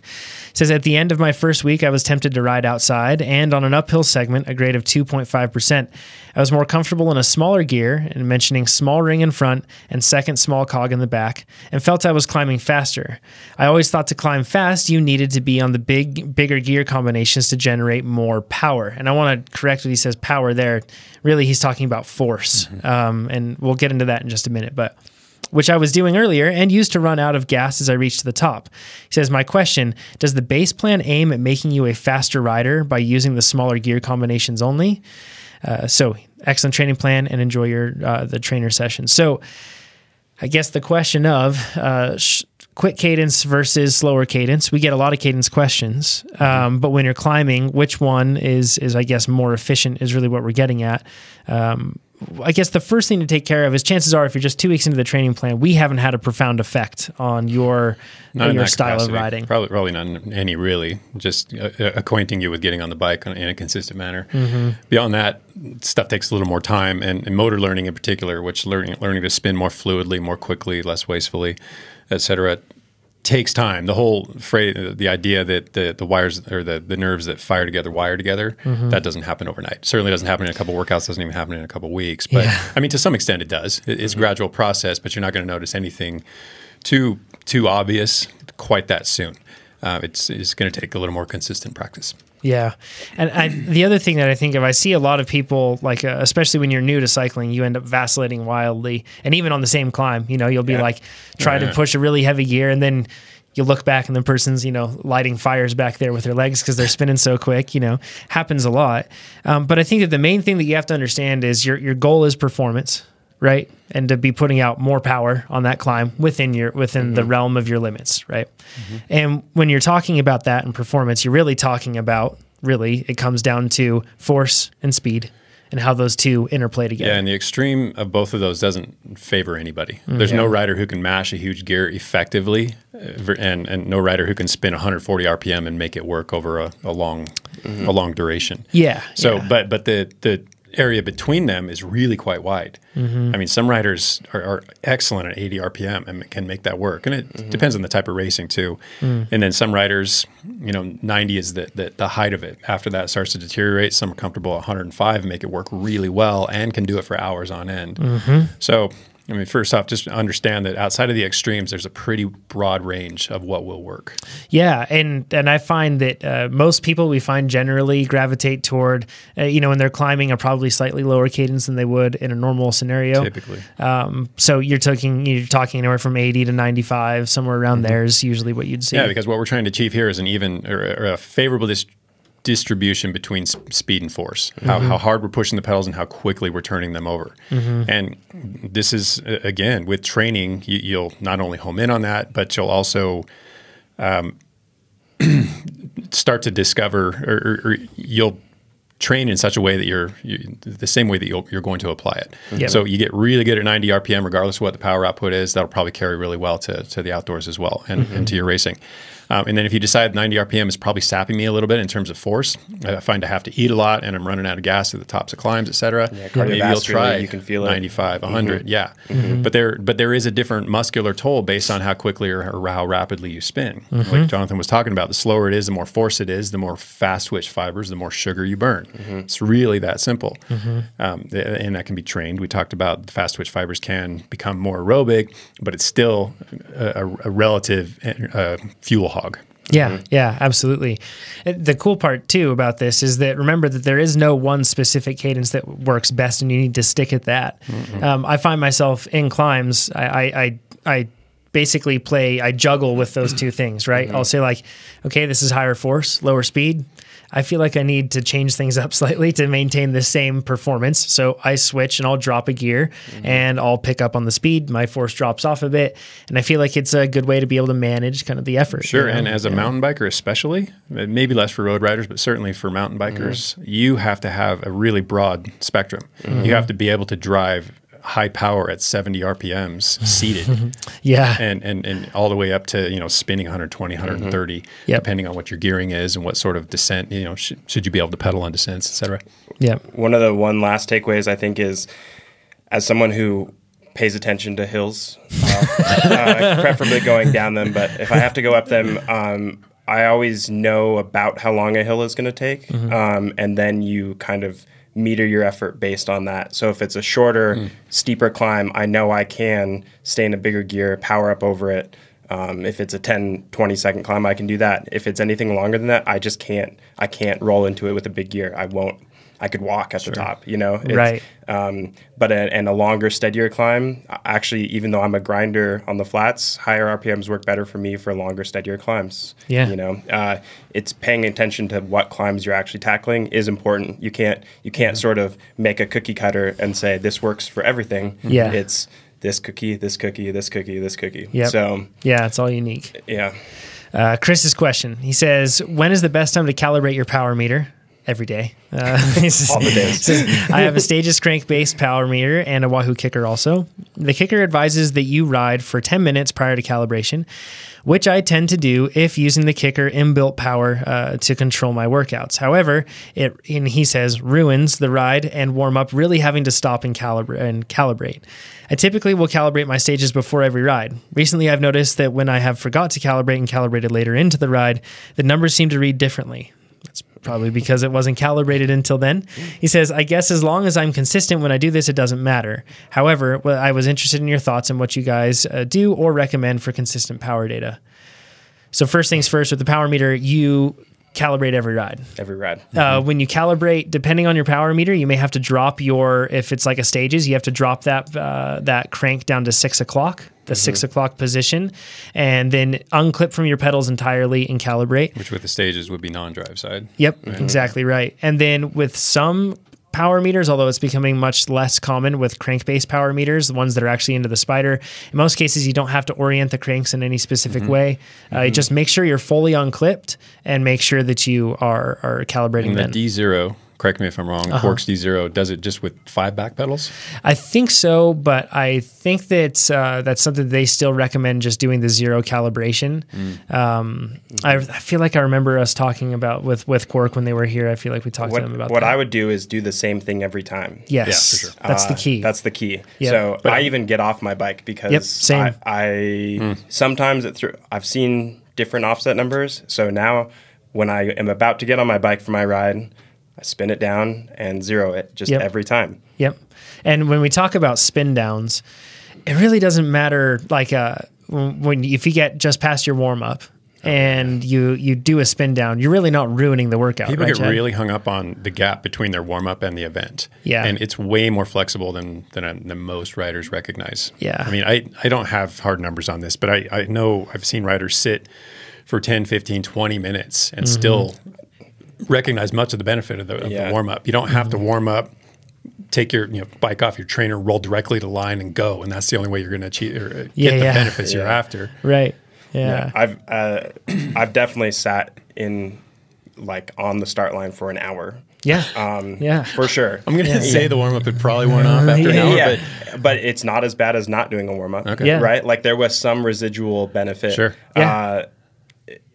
Says, at the end of my first week, I was tempted to ride outside and on an uphill segment, a grade of 2.5%. I was more comfortable in a smaller gear and mentioning small ring in front and second small cog in the back and felt I was climbing faster. I always thought to climb fast, you needed to be on the bigger gear combinations to generate more power. And I want to correct what he says power there. Really, he's talking about force. And we'll get into that in just a minute, but which I was doing earlier and used to run out of gas as I reached the top. He says, my question, does the base plan aim at making you a faster rider by using the smaller gear combinations only? So excellent training plan and enjoy the trainer session. So I guess the question of quick cadence versus slower cadence, we get a lot of cadence questions, but when you're climbing, which one is I guess more efficient is really what we're getting at. I guess the first thing to take care of is chances are if you're just 2 weeks into the training plan, we haven't had a profound effect on your style of riding. Probably not any really, just acquainting you with getting on the bike in a consistent manner. Beyond that, stuff takes a little more time and motor learning in particular, which learning to spin more fluidly, more quickly, less wastefully, et cetera, takes time. The whole the idea that the wires or the nerves that fire together wire together, that doesn't happen overnight. Certainly doesn't happen in a couple of workouts, doesn't even happen in a couple of weeks. But I mean, to some extent it does. It's a gradual process, but you're not going to notice anything too obvious quite that soon. It's going to take a little more consistent practice. Yeah. And the other thing that I think of, I see a lot of people, like, especially when you're new to cycling, you end up vacillating wildly. And even on the same climb, you'll be try to push a really heavy gear and then you look back and the person's, lighting fires back there with their legs because they're spinning so quick, happens a lot. But I think that the main thing that you have to understand is your goal is performance, right? And to be putting out more power on that climb within the realm of your limits, right? And when you're talking about that and performance, you're really talking about, it comes down to force and speed and how those two interplay together. Yeah, and the extreme of both of those doesn't favor anybody. There's no rider who can mash a huge gear effectively and no rider who can spin 140 RPM and make it work over a long duration. Yeah. So, but the area between them is really quite wide. I mean, some riders are excellent at 80 RPM and can make that work. And it depends on the type of racing too. And then some riders, 90 is the height of it. After that, it starts to deteriorate. Some are comfortable at 105 and make it work really well and can do it for hours on end. So, I mean, first off, just understand that outside of the extremes, there's a pretty broad range of what will work. Yeah, and I find that most people we find generally gravitate toward, when they're climbing a probably slightly lower cadence than they would in a normal scenario. Typically. So you're talking anywhere from 80 to 95, somewhere around there is usually what you'd see. Yeah, because what we're trying to achieve here is an even or a favorable distribution between speed and force, how hard we're pushing the pedals and how quickly we're turning them over. And this is, again, with training, you'll not only home in on that, but you'll also start to discover or you'll trained in such a way that you're the same way that you're going to apply it. Yep. So you get really good at 90 RPM, regardless of what the power output is. That'll probably carry really well to the outdoors as well and to your racing. And then if you decide 90 RPM is probably sapping me a little bit in terms of force, I find I have to eat a lot and I'm running out of gas at the tops of climbs, et cetera. Yeah, Maybe you'll try you can feel it. 95, 100, yeah. But there is a different muscular toll based on how quickly or how rapidly you spin. Like Jonathan was talking about, the slower it is, the more force it is, the more fast twitch fibers, the more sugar you burn. It's really that simple. And that can be trained. We talked about the fast twitch fibers can become more aerobic, but it's still a relative fuel hog. Yeah, yeah, absolutely. The cool part too about this is that remember that there is no one specific cadence that works best, and you need to stick at that. I find myself in climbs, I basically I juggle with those two things, right? I'll say like, okay, this is higher force, lower speed. I feel like I need to change things up slightly to maintain the same performance. So I switch and I'll drop a gear and I'll pick up on the speed. My force drops off a bit. And I feel like it's a good way to be able to manage kind of the effort. Sure. And as a mountain biker, especially, maybe less for road riders, but certainly for mountain bikers, you have to have a really broad spectrum. You have to be able to drive high power at 70 RPMs seated. Yeah. And all the way up to, spinning 120, 130, depending on what your gearing is and what sort of descent, should you be able to pedal on descents, et cetera. Yeah. One of the last takeaways I think is, as someone who pays attention to hills, preferably going down them, but if I have to go up them, I always know about how long a hill is going to take. And then you kind of meter your effort based on that. So if it's a shorter, steeper climb, I know I can stay in a bigger gear, power up over it. If it's a 10, 20 second climb, I can do that. If it's anything longer than that, I just can't. I can't roll into it with a big gear. I won't. I could walk at the top, Right. But a longer, steadier climb, actually, even though I'm a grinder on the flats, higher RPMs work better for me for longer, steadier climbs. Yeah. It's paying attention to what climbs you're actually tackling is important. You can't sort of make a cookie cutter and say this works for everything. Yeah. It's this cookie, this cookie, this cookie, this cookie. Yep. So yeah, it's all unique. Yeah. Chris's question. He says, when is the best time to calibrate your power meter? Every day. He says, all the days. Says, I have a Stages crank-based power meter and a Wahoo kicker also. The kicker advises that you ride for 10 minutes prior to calibration, which I tend to do if using the kicker inbuilt power to control my workouts. However, he says, ruins the ride and warm up, really having to stop and calibrate. I typically will calibrate my stages before every ride. Recently, I've noticed that when I have forgot to calibrate and calibrated later into the ride, the numbers seem to read differently. That's probably because it wasn't calibrated until then. He says, I guess as long as I'm consistent when I do this, it doesn't matter. However, I was interested in your thoughts on what you guys do or recommend for consistent power data. So first things first, with the power meter, you calibrate every ride. Every ride. When you calibrate, depending on your power meter, you may have to drop if it's like a Stages, you have to drop that crank down to 6 o'clock, the 6 o'clock position, and then unclip from your pedals entirely and calibrate. Which with the Stages would be non-drive side. Yep, exactly right. And then with some power meters, although it's becoming much less common with crank-based power meters, the ones that are actually into the Spider, in most cases, you don't have to orient the cranks in any specific way. Just make sure you're fully unclipped and make sure that you are calibrating And then. the D0, correct me if I'm wrong, Quark's D0, does it just with 5 back pedals? I think so, but I think that that's something they still recommend, just doing the 0 calibration. I feel like I remember us talking about with Quark when they were here. I feel like we talked to them about what that. I would do is do the same thing every time. Yes, Yeah, for sure. That's the key. That's the key. Yep. So But I even get off my bike because Yep, same. I sometimes I've seen different offset numbers. So now when I am about to get on my bike for my ride, I spin it down and 0 it just every time. Yep. And when we talk about spin downs, it really doesn't matter. Like if you get just past your warm up and you do a spin down, you're really not ruining the workout. People right, get Chad? really hung up on the gap between their warm-up and the event. Yeah. And it's way more flexible than most riders recognize. Yeah. I mean, I don't have hard numbers on this, but I know I've seen riders sit for 10, 15, 20 minutes and still recognize much of the benefit of the warm-up. You don't have to warm up, take your bike off your trainer, roll directly to line and go, and that's the only way you're going to achieve or get the benefits you're after. Right. Yeah. I've definitely sat in on the start line for an hour Yeah. Yeah. For sure. I'm going to say the warm up had probably worn off after an hour, but it's not as bad as not doing a warm up. Okay. Yeah. Right? Like there was some residual benefit. Sure.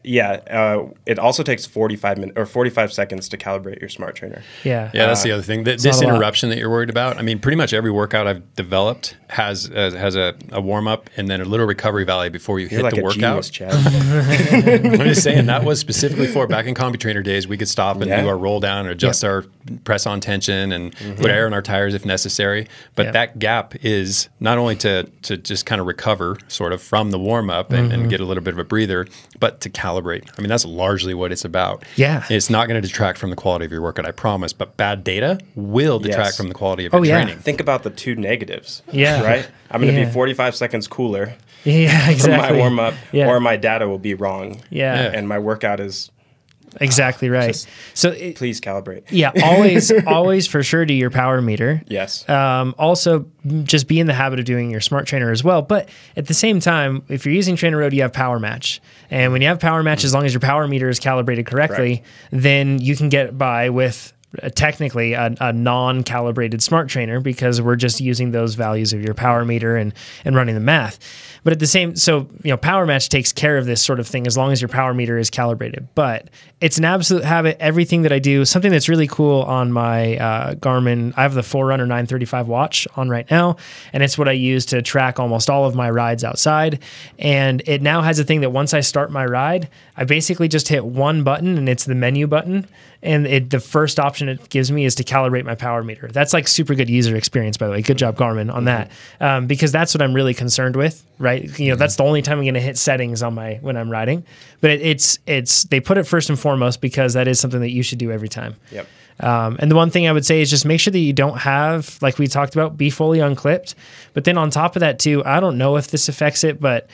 It also takes 45 seconds to calibrate your smart trainer. Yeah. Yeah, that's the other thing. This not a lot. interruption that you're worried about, I mean, pretty much every workout I've developed has a warm up and then a little recovery valley before you hit You're like the a workout. genius, Chad. I'm just saying that was specifically for back in CompuTrainer days. We could stop and do our roll down, adjust our press on tension, and put air in our tires if necessary. But that gap is not only to just kind of recover sort of from the warm up and get a little bit of a breather, but to calibrate. I mean, that's largely what it's about. Yeah. It's not going to detract from the quality of your workout, I promise. But bad data will detract from the quality of your training. Think about the two negatives. Yeah. Right? I'm going to be 45 seconds cooler Yeah, for exactly. my warm up, Yeah. or my data will be wrong. Yeah. And my workout is, Exactly right. Just please calibrate. Yeah, always for sure do your power meter. Yes. Also, just be in the habit of doing your smart trainer as well. But at the same time, if you're using Trainer Road, you have Power Match. And when you have Power Match, as long as your power meter is calibrated correctly, then you can get by with technically a non-calibrated smart trainer, because we're just using those values of your power meter and running the math. But at the same, so, Power Match takes care of this sort of thing as long as your power meter is calibrated. But it's an absolute habit. Everything that I do, something that's really cool on my Garmin, I have the Forerunner 935 watch on right now, and it's what I use to track almost all of my rides outside. And it now has a thing that once I start my ride, I basically just hit one button, and it's the menu button. And the first option it gives me is to calibrate my power meter. That's like super good user experience, by the way. Good job, Garmin, on that. Because that's what I'm really concerned with, right? That's the only time I'm going to hit settings on when I'm riding. But it's they put it first and foremost because that is something that you should do every time. Yep. And the one thing I would say is just make sure that you don't have, like we talked about, be fully unclipped. But then on top of that too, I don't know if this affects it, but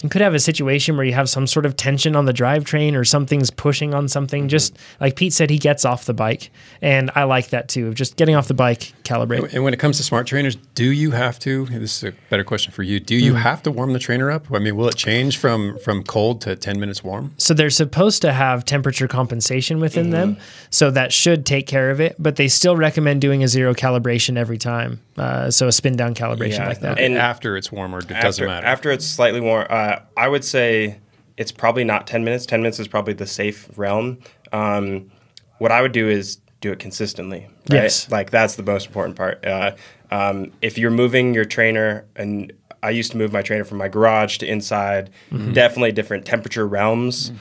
you could have a situation where you have some sort of tension on the drivetrain or something's pushing on something. Just like Pete said, he gets off the bike. And I like that too, just getting off the bike, calibrate. And when it comes to smart trainers, do you have to, this is a better question for you, do you have to warm the trainer up? I mean, will it change from cold to 10 minutes warm? So they're supposed to have temperature compensation within them. So that should take care of it, but they still recommend doing a zero calibration every time. So a spin down calibration like that. And after it's warm, or it doesn't matter? After it's slightly warm, I would say it's probably not 10 minutes. 10 minutes is probably the safe realm. What I would do is do it consistently. Right? Yes. Like that's the most important part. If you're moving your trainer, and I used to move my trainer from my garage to inside, definitely different temperature realms.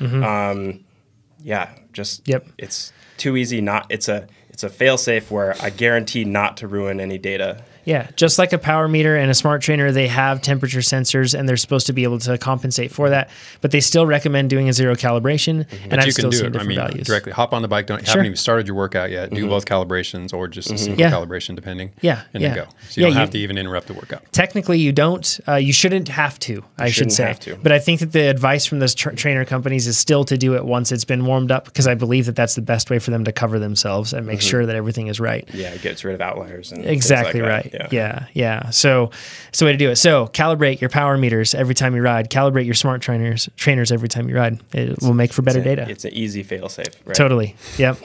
It's too easy. It's a fail safe where I guarantee not to ruin any data. Yeah, just like a power meter and a smart trainer, they have temperature sensors, and they're supposed to be able to compensate for that. But they still recommend doing a zero calibration, and I've still seen different values. Directly hop on the bike. Haven't even started your workout yet. Do both calibrations, or just a single calibration, depending. Yeah, and then go. So you don't have to even interrupt the workout. Technically, you don't. You shouldn't have to. I should say. But I think that the advice from those trainer companies is still to do it once it's been warmed up, because I believe that that's the best way for them to cover themselves and make sure that everything is right. Yeah, it gets rid of outliers. And exactly right. Yeah. So it's the way to do it. So calibrate your power meters every time you ride. Calibrate your smart trainers every time you ride. It will make for better data. It's an easy fail-safe. Right? Totally. Yep.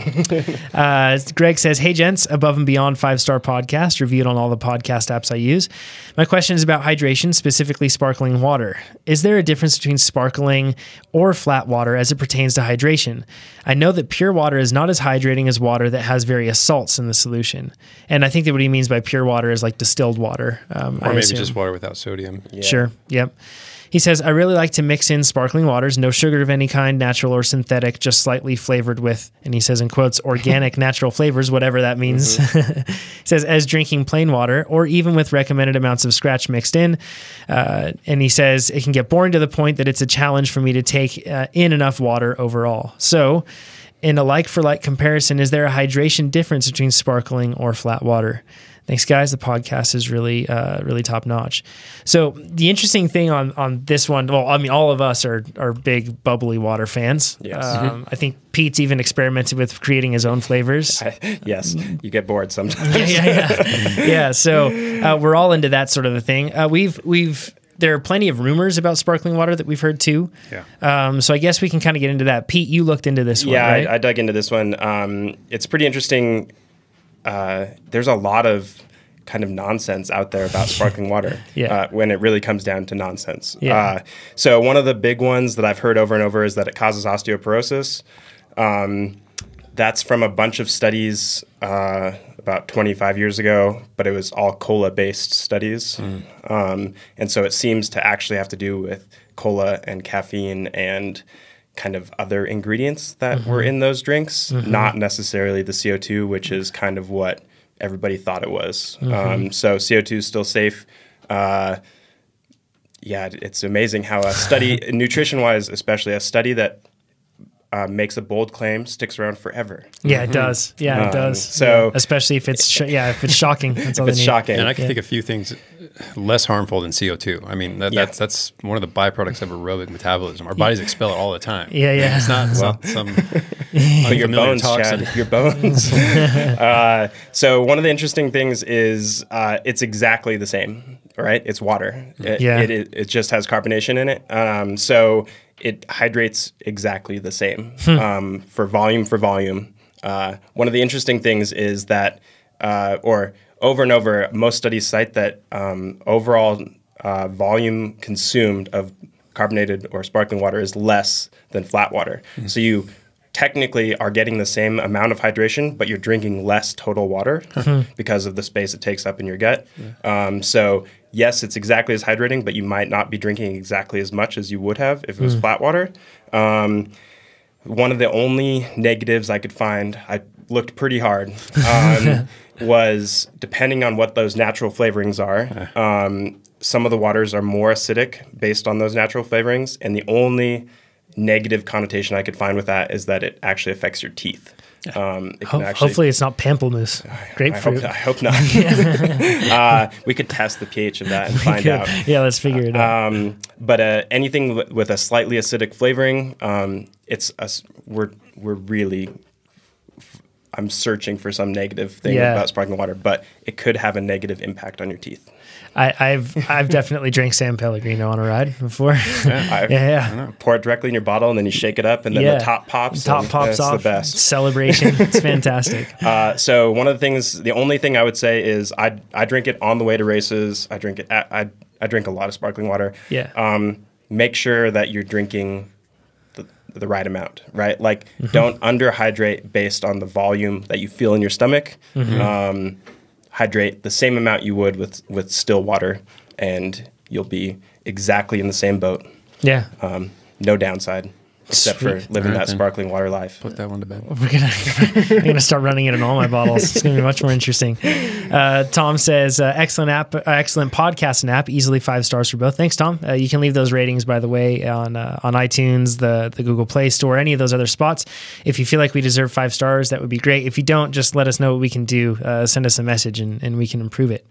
Greg says, "Hey gents, Above and Beyond 5-star podcast, reviewed on all the podcast apps I use. My question is about hydration, specifically sparkling water. Is there a difference between sparkling or flat water as it pertains to hydration? I know that pure water is not as hydrating as water that has various salts in the solution." And I think that what he means by pure water is like distilled water. Or maybe just water without sodium. Yeah. Sure. Yep. He says, "I really like to mix in sparkling waters, no sugar of any kind, natural or synthetic, just slightly flavored with," and he says in quotes, "organic natural flavors," whatever that means. He says, "as drinking plain water, or even with recommended amounts of scratch mixed in." And he says, "It can get boring to the point that it's a challenge for me to take in enough water overall. So in a like-for-like comparison, is there a hydration difference between sparkling or flat water? Thanks, guys. The podcast is really, really top notch." So the interesting thing on this one, well, I mean, all of us are big bubbly water fans. Yes. I think Pete's even experimented with creating his own flavors. Yes, you get bored sometimes. Yeah. So we're all into that sort of a thing. We've there are plenty of rumors about sparkling water that we've heard too. Yeah. So I guess we can kind of get into that. Pete, you looked into this one, right? Yeah, I dug into this one. It's pretty interesting. There's a lot of kind of nonsense out there about sparkling water when it really comes down to nonsense. Yeah. So one of the big ones that I've heard over and over is that it causes osteoporosis. That's from a bunch of studies about 25 years ago, but it was all cola-based studies. And so it seems to actually have to do with cola and caffeine and kind of other ingredients that were in those drinks, not necessarily the CO2, which is kind of what everybody thought it was. So CO2 is still safe. Yeah, it's amazing how a study, nutrition-wise especially, a study that makes a bold claim sticks around forever. Yeah, it does. Yeah, it does. So especially if it's if it's shocking. That's all it's they need. shocking. And I can think of a few things less harmful than CO2. I mean, that's one of the byproducts of aerobic metabolism. Our bodies expel it all the time. Yeah, yeah. It's not some But your bones, toxin. Chad, your bones. So one of the interesting things is it's exactly the same, right? It's water. It just has carbonation in it. So it hydrates exactly the same for volume. One of the interesting things is that, or over and over, most studies cite that overall volume consumed of carbonated or sparkling water is less than flat water. So you technically are getting the same amount of hydration, but you're drinking less total water because of the space it takes up in your gut. So yes, it's exactly as hydrating, but you might not be drinking exactly as much as you would have if it was flat water. One of the only negatives I could find, I looked pretty hard, was depending on what those natural flavorings are, some of the waters are more acidic based on those natural flavorings, and the only negative connotation I could find with that is that it actually affects your teeth. It can Hopefully it's not pamplemousse. Grapefruit. I hope not. We could test the pH of that and find out. Yeah, let's figure it out. But anything with a slightly acidic flavoring, we're really. I'm searching for some negative thing about sparkling water, but it could have a negative impact on your teeth. I've definitely drank San Pellegrino on a ride before. Yeah. Pour it directly in your bottle, and then you shake it up, and then the top pops. The top pops off. It's the best. Celebration. It's fantastic. So one of the things, the only thing I would say is I drink it on the way to races. I drink it. I drink a lot of sparkling water. Yeah. Make sure that you're drinking the right amount, right? Like, don't underhydrate based on the volume that you feel in your stomach. Hydrate the same amount you would with still water, and you'll be exactly in the same boat. Yeah. No downside, except for living that sparkling water life. Put that one to bed. I'm gonna start running it in all my bottles. It's gonna be much more interesting. Tom says, excellent app, excellent podcast and app, easily 5 stars for both. Thanks, Tom. You can leave those ratings, by the way, on iTunes, the Google Play Store, any of those other spots. If you feel like we deserve 5 stars, that would be great. If you don't, just let us know what we can do. Send us a message and we can improve it.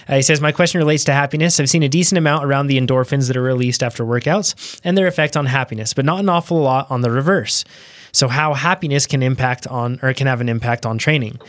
He says, my question relates to happiness. I've seen a decent amount around the endorphins that are released after workouts and their effect on happiness, but not an awful lot on the reverse. So how happiness can have an impact on training.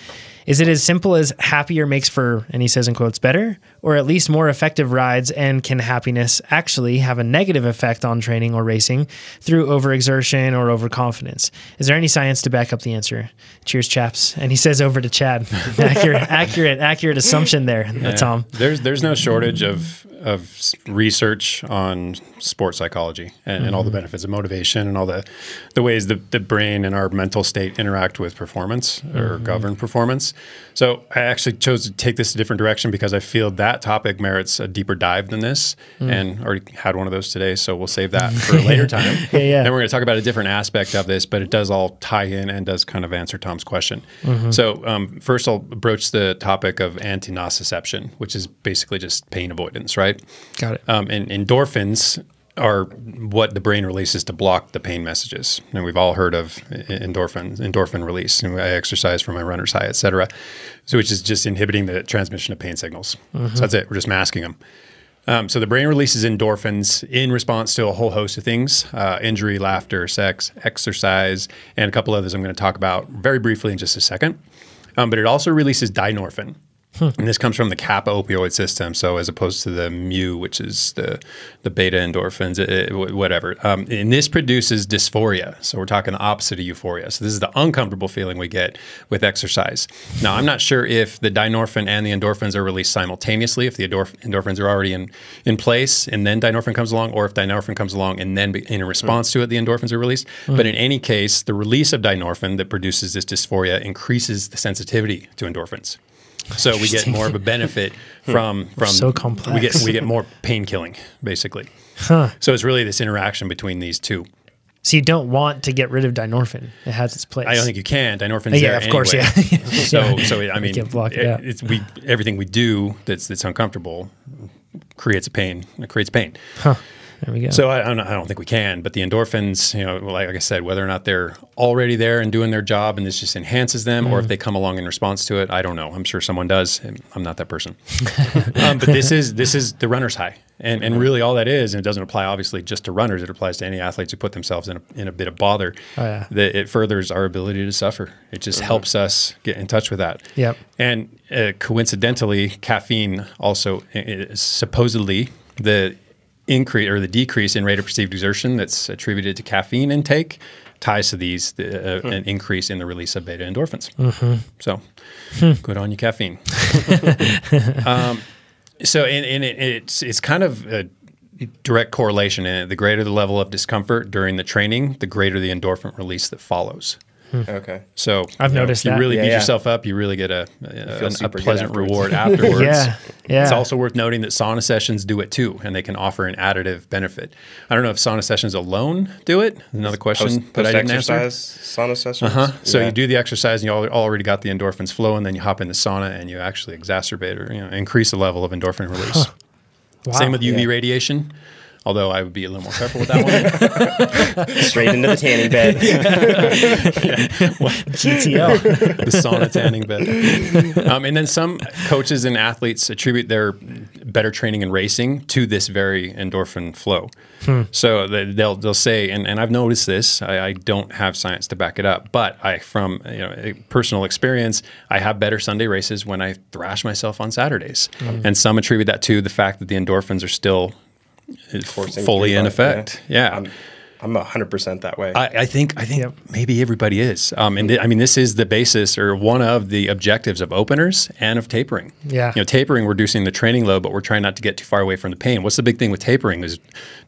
Is it as simple as happier makes for, and he says in quotes, better, or at least more effective rides? And can happiness actually have a negative effect on training or racing through overexertion or overconfidence? Is there any science to back up the answer? Cheers, chaps. And he says over to Chad. accurate assumption there, Tom. There's no shortage of research on sports psychology and all the benefits of motivation and all the ways the brain and our mental state interact with performance or govern performance. So I actually chose to take this a different direction because I feel that topic merits a deeper dive than this, and already had one of those today, so we'll save that for a later time. Then we're going to talk about a different aspect of this, but it does all tie in and does kind of answer Tom's question. So first I'll broach the topic of anti-nociception, which is basically just pain avoidance, right? Got it. And endorphins are what the brain releases to block the pain messages. And we've all heard of endorphin release. And I exercise for my runner's high, et cetera. So which is just inhibiting the transmission of pain signals. So that's it. We're just masking them. So the brain releases endorphins in response to a whole host of things, injury, laughter, sex, exercise, and a couple others I'm going to talk about very briefly in just a second. But it also releases dynorphin. And this comes from the kappa opioid system. So as opposed to the mu, which is the beta endorphins, whatever. And this produces dysphoria. So we're talking the opposite of euphoria. So this is the uncomfortable feeling we get with exercise. Now, I'm not sure if the dynorphin and the endorphins are released simultaneously, if the endorphins are already in place and then dynorphin comes along, or if dynorphin comes along and then in response to it, the endorphins are released. But in any case, the release of dynorphin that produces this dysphoria increases the sensitivity to endorphins. So we get more of a benefit from so complex. We get more pain killing, basically. So it's really this interaction between these two. So you don't want to get rid of dynorphin. It has its place. I don't think you can. Dynorphin's yeah, there of course, anyway. yeah. So I mean, can't block it out. Everything we do that's uncomfortable creates pain. It creates pain. Huh. There we go. So I don't think we can. But the endorphins, like I said, whether or not they're already there and doing their job and this just enhances them, or if they come along in response to it, I don't know. I'm sure someone does. I'm not that person. But this is the runner's high. And really all that is, and it doesn't apply obviously just to runners, it applies to any athletes who put themselves in a bit of bother, that it furthers our ability to suffer. It just helps us get in touch with that. Yep. And coincidentally, caffeine also is supposedly the increase or the decrease in rate of perceived exertion that's attributed to caffeine intake ties to these an increase in the release of beta endorphins. So good on you, caffeine. So it's kind of a direct correlation. And the greater the level of discomfort during the training, the greater the endorphin release that follows. Okay. So I've noticed if you that. really beat yourself up, you really get a pleasant reward afterwards. Yeah. It's also worth noting that sauna sessions do it too, and they can offer an additive benefit. I don't know if sauna sessions alone do it. Another question that I didn't answer. Sauna sessions. So you do the exercise, and you already got the endorphins flowing. Then you hop in the sauna, and you actually exacerbate or increase the level of endorphin release. Wow. Same with UV radiation. Although I would be a little more careful with that one. Straight into the tanning bed. GTL. The sauna tanning bed. And then some coaches and athletes attribute their better training and racing to this very endorphin flow. So they'll say, and I've noticed this, I don't have science to back it up, but from personal experience, I have better Sunday races when I thrash myself on Saturdays. And some attribute that to the fact that the endorphins are still fully in effect. Yeah. I'm 100% that way. I think maybe everybody is. This is the basis or one of the objectives of openers and of tapering. Yeah. Tapering, reducing the training load, but we're trying not to get too far away from the pain. What's the big thing with tapering is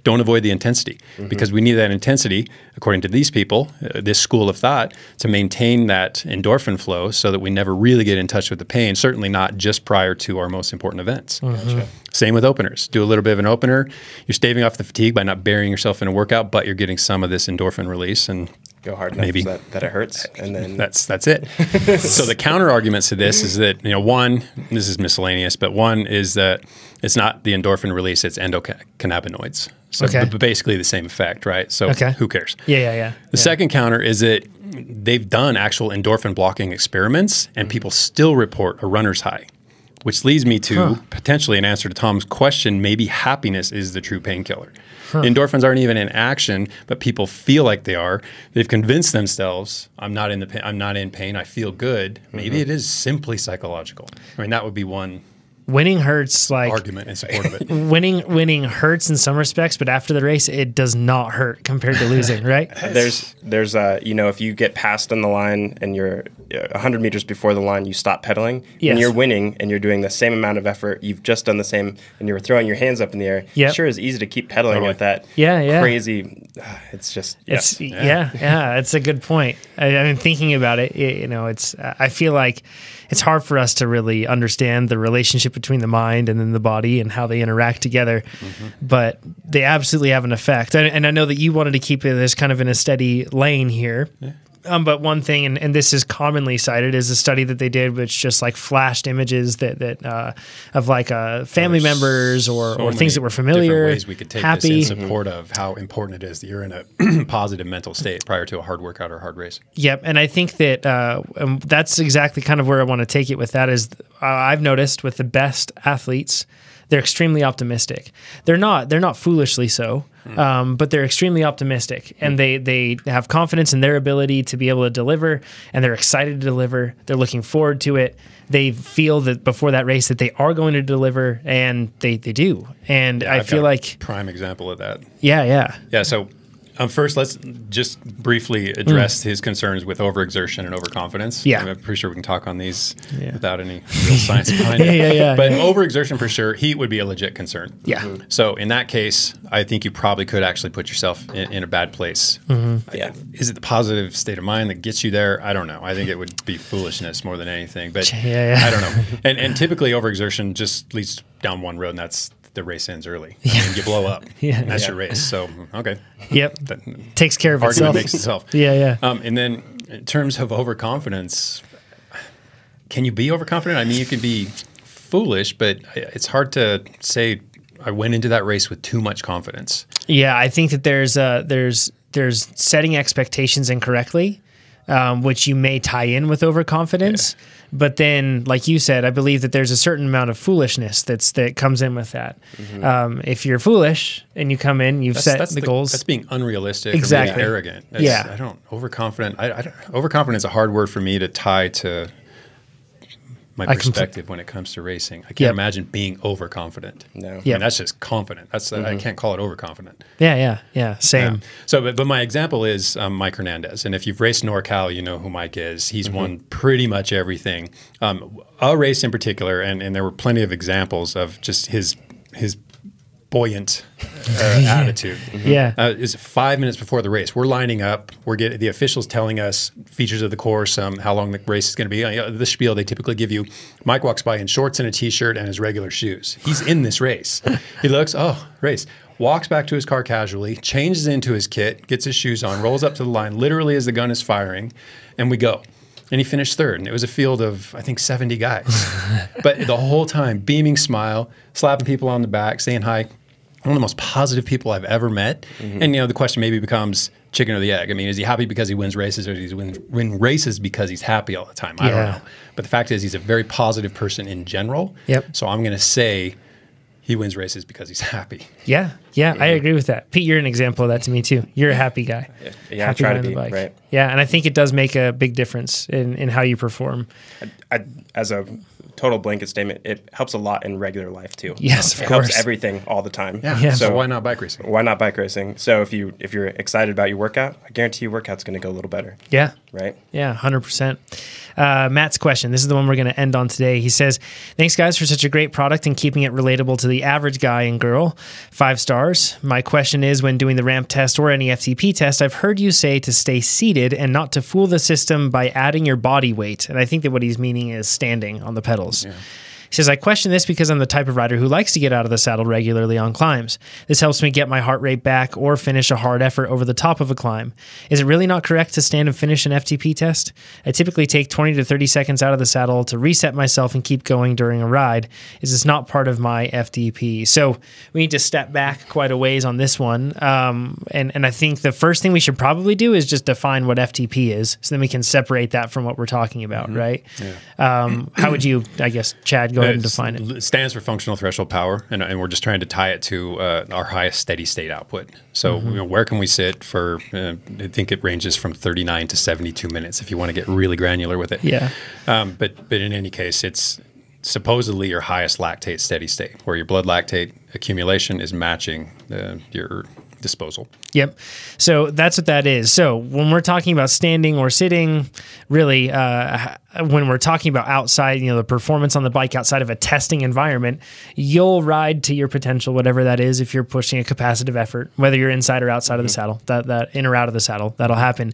don't avoid the intensity because we need that intensity, according to these people, this school of thought, to maintain that endorphin flow so that we never really get in touch with the pain, certainly not just prior to our most important events. Gotcha. Same with openers. Do a little bit of an opener. You're staving off the fatigue by not burying yourself in a workout, but you're getting some of this endorphin release and go hard enough that it hurts, and then that's it. So the counter arguments to this is that one, this is miscellaneous, but one is that it's not the endorphin release; it's endocannabinoids. So basically the same effect, right? So who cares? Yeah. The second counter is that they've done actual endorphin blocking experiments, and people still report a runner's high. Which leads me to potentially an answer to Tom's question, maybe happiness is the true painkiller. Endorphins aren't even in action, but people feel like they are. They've convinced themselves, I'm not in pain, I feel good. Maybe it is simply psychological. I mean, that would be one winning hurts argument in support of it. Winning hurts in some respects, but after the race, it does not hurt compared to losing, right? There's if you get passed on the line and you're 100 meters before the line, you stop pedaling, and you're winning, and you're doing the same amount of effort. You've just done the same, and you're throwing your hands up in the air. It sure is easy to keep pedaling with that. Crazy. It's just it's a good point. I mean, thinking about it, it's. I feel like it's hard for us to really understand the relationship between the mind and then the body and how they interact together, but they absolutely have an effect. And I know that you wanted to keep this kind of in a steady lane here. But one thing, and this is commonly cited, is a study that they did, which just like flashed images that of like family members or things that were familiar, ways we could take happy. This in support of how important it is that you're in a positive mental state prior to a hard workout or hard race. Yep, and I think that that's exactly kind of where I want to take it with that. Is I've noticed with the best athletes, they're extremely optimistic. They're not foolishly so, but they're extremely optimistic, and they have confidence in their ability to be able to deliver, and they're excited to deliver. They're looking forward to it. They feel that before that race that they are going to deliver, and they do. And I feel like prime example of that. Yeah. So first, let's just briefly address his concerns with overexertion and overconfidence. Yeah. I'm pretty sure we can talk on these without any real science behind it. Yeah. But overexertion for sure, heat would be a legit concern. Yeah. So in that case, I think you probably could actually put yourself in a bad place. Yeah. Is it the positive state of mind that gets you there? I don't know. I think it would be foolishness more than anything. But I don't know. And typically overexertion just leads down one road, and that's the race ends early. I mean, you blow up. And that's your race. So, okay. Yep. Takes care of Argument itself. makes itself. Yeah. And then in terms of overconfidence, can you be overconfident? I mean, you can be foolish, but it's hard to say I went into that race with too much confidence. Yeah, I think that there's setting expectations incorrectly, which you may tie in with overconfidence. Yeah. But then, like you said, I believe that there's a certain amount of foolishness that comes in with that. If you're foolish and you come in, you've set the goals. That's being unrealistic exactly. or maybe arrogant. I don't overconfident. Overconfident is a hard word for me to tie to my perspective when it comes to racing. I can't imagine being overconfident. No. I mean, that's just confident. That's I can't call it overconfident. Yeah. Same. Yeah. So, but my example is Mike Hernandez. And if you've raced NorCal, you know who Mike is. He's won pretty much everything. A race in particular, and there were plenty of examples of just his buoyant attitude. Is 5 minutes before the race. We're lining up. We're getting the officials telling us features of the course, how long the race is going to be. The spiel they typically give you. Mike walks by in shorts and a t-shirt and his regular shoes. He's in this race. He looks, race. Walks back to his car casually, changes into his kit, gets his shoes on, rolls up to the line, literally as the gun is firing, and we go. And he finished third. And it was a field of, I think, 70 guys. But the whole time, beaming smile, slapping people on the back, saying hi. One of the most positive people I've ever met. And, the question maybe becomes chicken or the egg. I mean, is he happy because he wins races, or does he win races because he's happy all the time? I don't know. But the fact is he's a very positive person in general. So I'm going to say he wins races because he's happy. Yeah, I agree with that. Pete, you're an example of that to me too. You're a happy guy. Yeah, happy I try guy to on be, the bike. right. Yeah, and I think it does make a big difference in how you perform. As a total blanket statement, it helps a lot in regular life too. Yes, of it course. helps everything all the time. Yeah. So why not bike racing? Why not bike racing? So if you're excited about your workout, I guarantee your workout's going to go a little better. Yeah. Right? Yeah, 100%. Matt's question. This is the one we're going to end on today. He says, thanks, guys, for such a great product and keeping it relatable to the average guy and girl. 5 stars. My question is, when doing the ramp test or any FTP test, I've heard you say to stay seated and not to fool the system by adding your body weight. And I think that what he's meaning is standing on the pedals. Yeah. He says, I question this because I'm the type of rider who likes to get out of the saddle regularly on climbs. This helps me get my heart rate back or finish a hard effort over the top of a climb. Is it really not correct to stand and finish an FTP test? I typically take 20 to 30 seconds out of the saddle to reset myself and keep going during a ride. Is this not part of my FTP? So we need to step back quite a ways on this one. And I think the first thing we should probably do is just define what FTP is, so then we can separate that from what we're talking about, right? Yeah. How would you, I guess, Chad, go ahead and define it. It stands for functional threshold power, and we're just trying to tie it to our highest steady state output. So where can we sit for, I think it ranges from 39 to 72 minutes if you want to get really granular with it. Yeah. But in any case, it's supposedly your highest lactate steady state, where your blood lactate accumulation is matching your disposal. Yep. So that's what that is. So when we're talking about standing or sitting, really, when we're talking about outside, the performance on the bike outside of a testing environment, you'll ride to your potential, whatever that is. If you're pushing a capacitive effort, whether you're inside or outside of the saddle, that in or out of the saddle, that'll happen.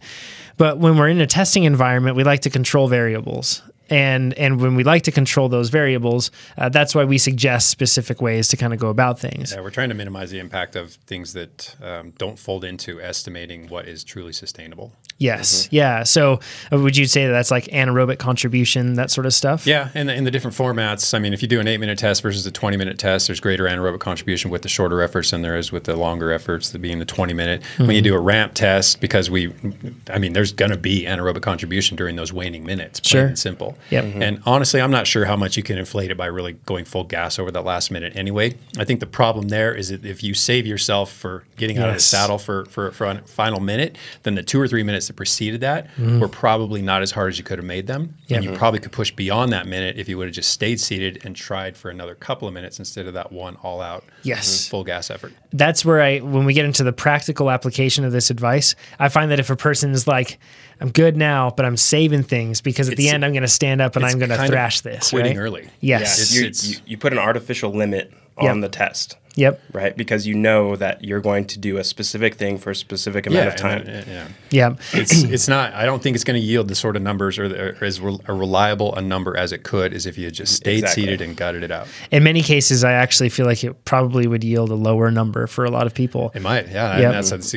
But when we're in a testing environment, we like to control variables. And when we like to control those variables, that's why we suggest specific ways to kind of go about things. Yeah, we're trying to minimize the impact of things that don't fold into estimating what is truly sustainable. Yes. Yeah. So would you say that that's like anaerobic contribution, that sort of stuff? Yeah. And in the different formats, I mean, if you do an 8-minute test versus a 20-minute test, there's greater anaerobic contribution with the shorter efforts than there is with the longer efforts, being the 20-minute. When you do a ramp test, because there's going to be anaerobic contribution during those waning minutes, plain and simple. Yep. And honestly, I'm not sure how much you can inflate it by really going full gas over that last minute anyway. I think the problem there is that if you save yourself for getting out of the saddle for a final minute, then the 2 or 3 minutes that preceded that were probably not as hard as you could have made them. And you probably could push beyond that minute if you would have just stayed seated and tried for another couple of minutes instead of that one all-out full gas effort. That's where when we get into the practical application of this advice, I find that if a person is like, I'm good now, but I'm saving things because at the end I'm going to stand up and I'm going to thrash this. Quitting early. Yes. You put an artificial limit on the test. Yep. Right? Because you know that you're going to do a specific thing for a specific amount of time. It's not, I don't think it's going to yield the sort of numbers or as a reliable a number as it could as if you had just stayed seated and gutted it out. In many cases, I actually feel like it probably would yield a lower number for a lot of people. It might. Yeah. Yep. That's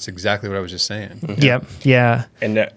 exactly what I was just saying. Yep. Yeah. And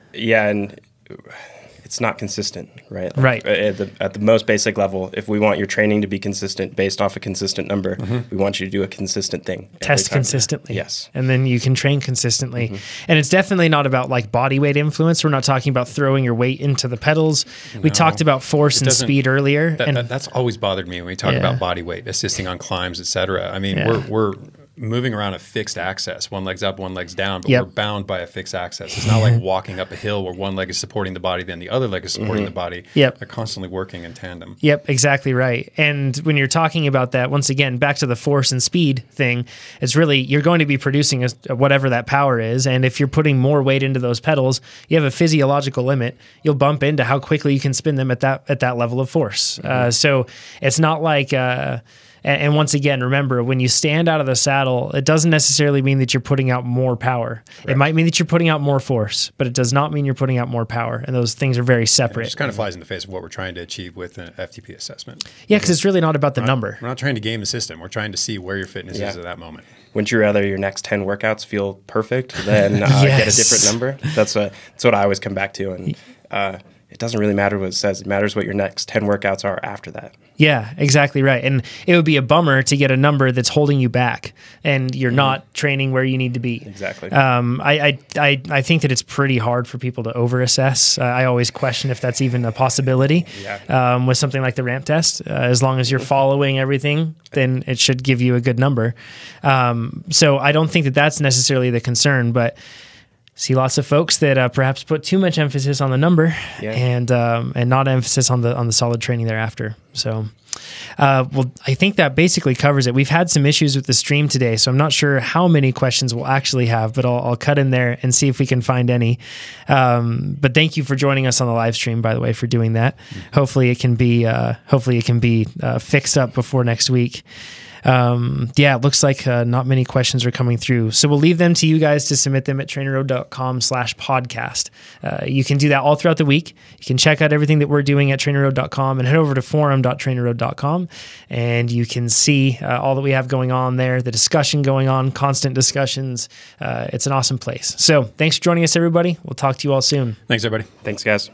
it's not consistent, right? Right. At the most basic level, if we want your training to be consistent based off a consistent number, we want you to do a consistent thing. Test consistently. Yes. And then you can train consistently. And it's definitely not about like body weight influence. We're not talking about throwing your weight into the pedals. We talked about force and speed earlier. That's always bothered me when we talk about body weight, assisting on climbs, et cetera. I mean, we're moving around a fixed axis. One leg's up, one leg's down, but we're bound by a fixed axis. It's not like walking up a hill where one leg is supporting the body, then the other leg is supporting the body. They're constantly working in tandem. Yep, exactly right. And when you're talking about that, once again, back to the force and speed thing, it's really, you're going to be producing whatever that power is. And if you're putting more weight into those pedals, you have a physiological limit. You'll bump into how quickly you can spin them at that level of force. So it's not like... And once again, remember, when you stand out of the saddle, it doesn't necessarily mean that you're putting out more power. Right. It might mean that you're putting out more force, but it does not mean you're putting out more power. And those things are very separate. It just kind of flies in the face of what we're trying to achieve with an FTP assessment. Yeah, because it's really not about the number. We're not trying to game the system. We're trying to see where your fitness is at that moment. Wouldn't you rather your next 10 workouts feel perfect than get a different number? That's what I always come back to. And it doesn't really matter what it says. It matters what your next 10 workouts are after that. Yeah, exactly right. And it would be a bummer to get a number that's holding you back and you're not training where you need to be. Exactly. I think that it's pretty hard for people to overassess. I always question if that's even a possibility with something like the ramp test. As long as you're following everything, then it should give you a good number. So I don't think that that's necessarily the concern, but see lots of folks that perhaps put too much emphasis on the number and not emphasis on the solid training thereafter. So, well, I think that basically covers it. We've had some issues with the stream today, so I'm not sure how many questions we'll actually have, but I'll cut in there and see if we can find any. But thank you for joining us on the live stream, by the way, for doing that. Hopefully it can be fixed up before next week. It looks like not many questions are coming through. So we'll leave them to you guys to submit them at trainerroad.com/podcast. You can do that all throughout the week. You can check out everything that we're doing at trainerroad.com and head over to forum.trainerroad.com and you can see all that we have going on there, the discussion going on, constant discussions. It's an awesome place. So thanks for joining us, everybody. We'll talk to you all soon. Thanks, everybody. Thanks, guys.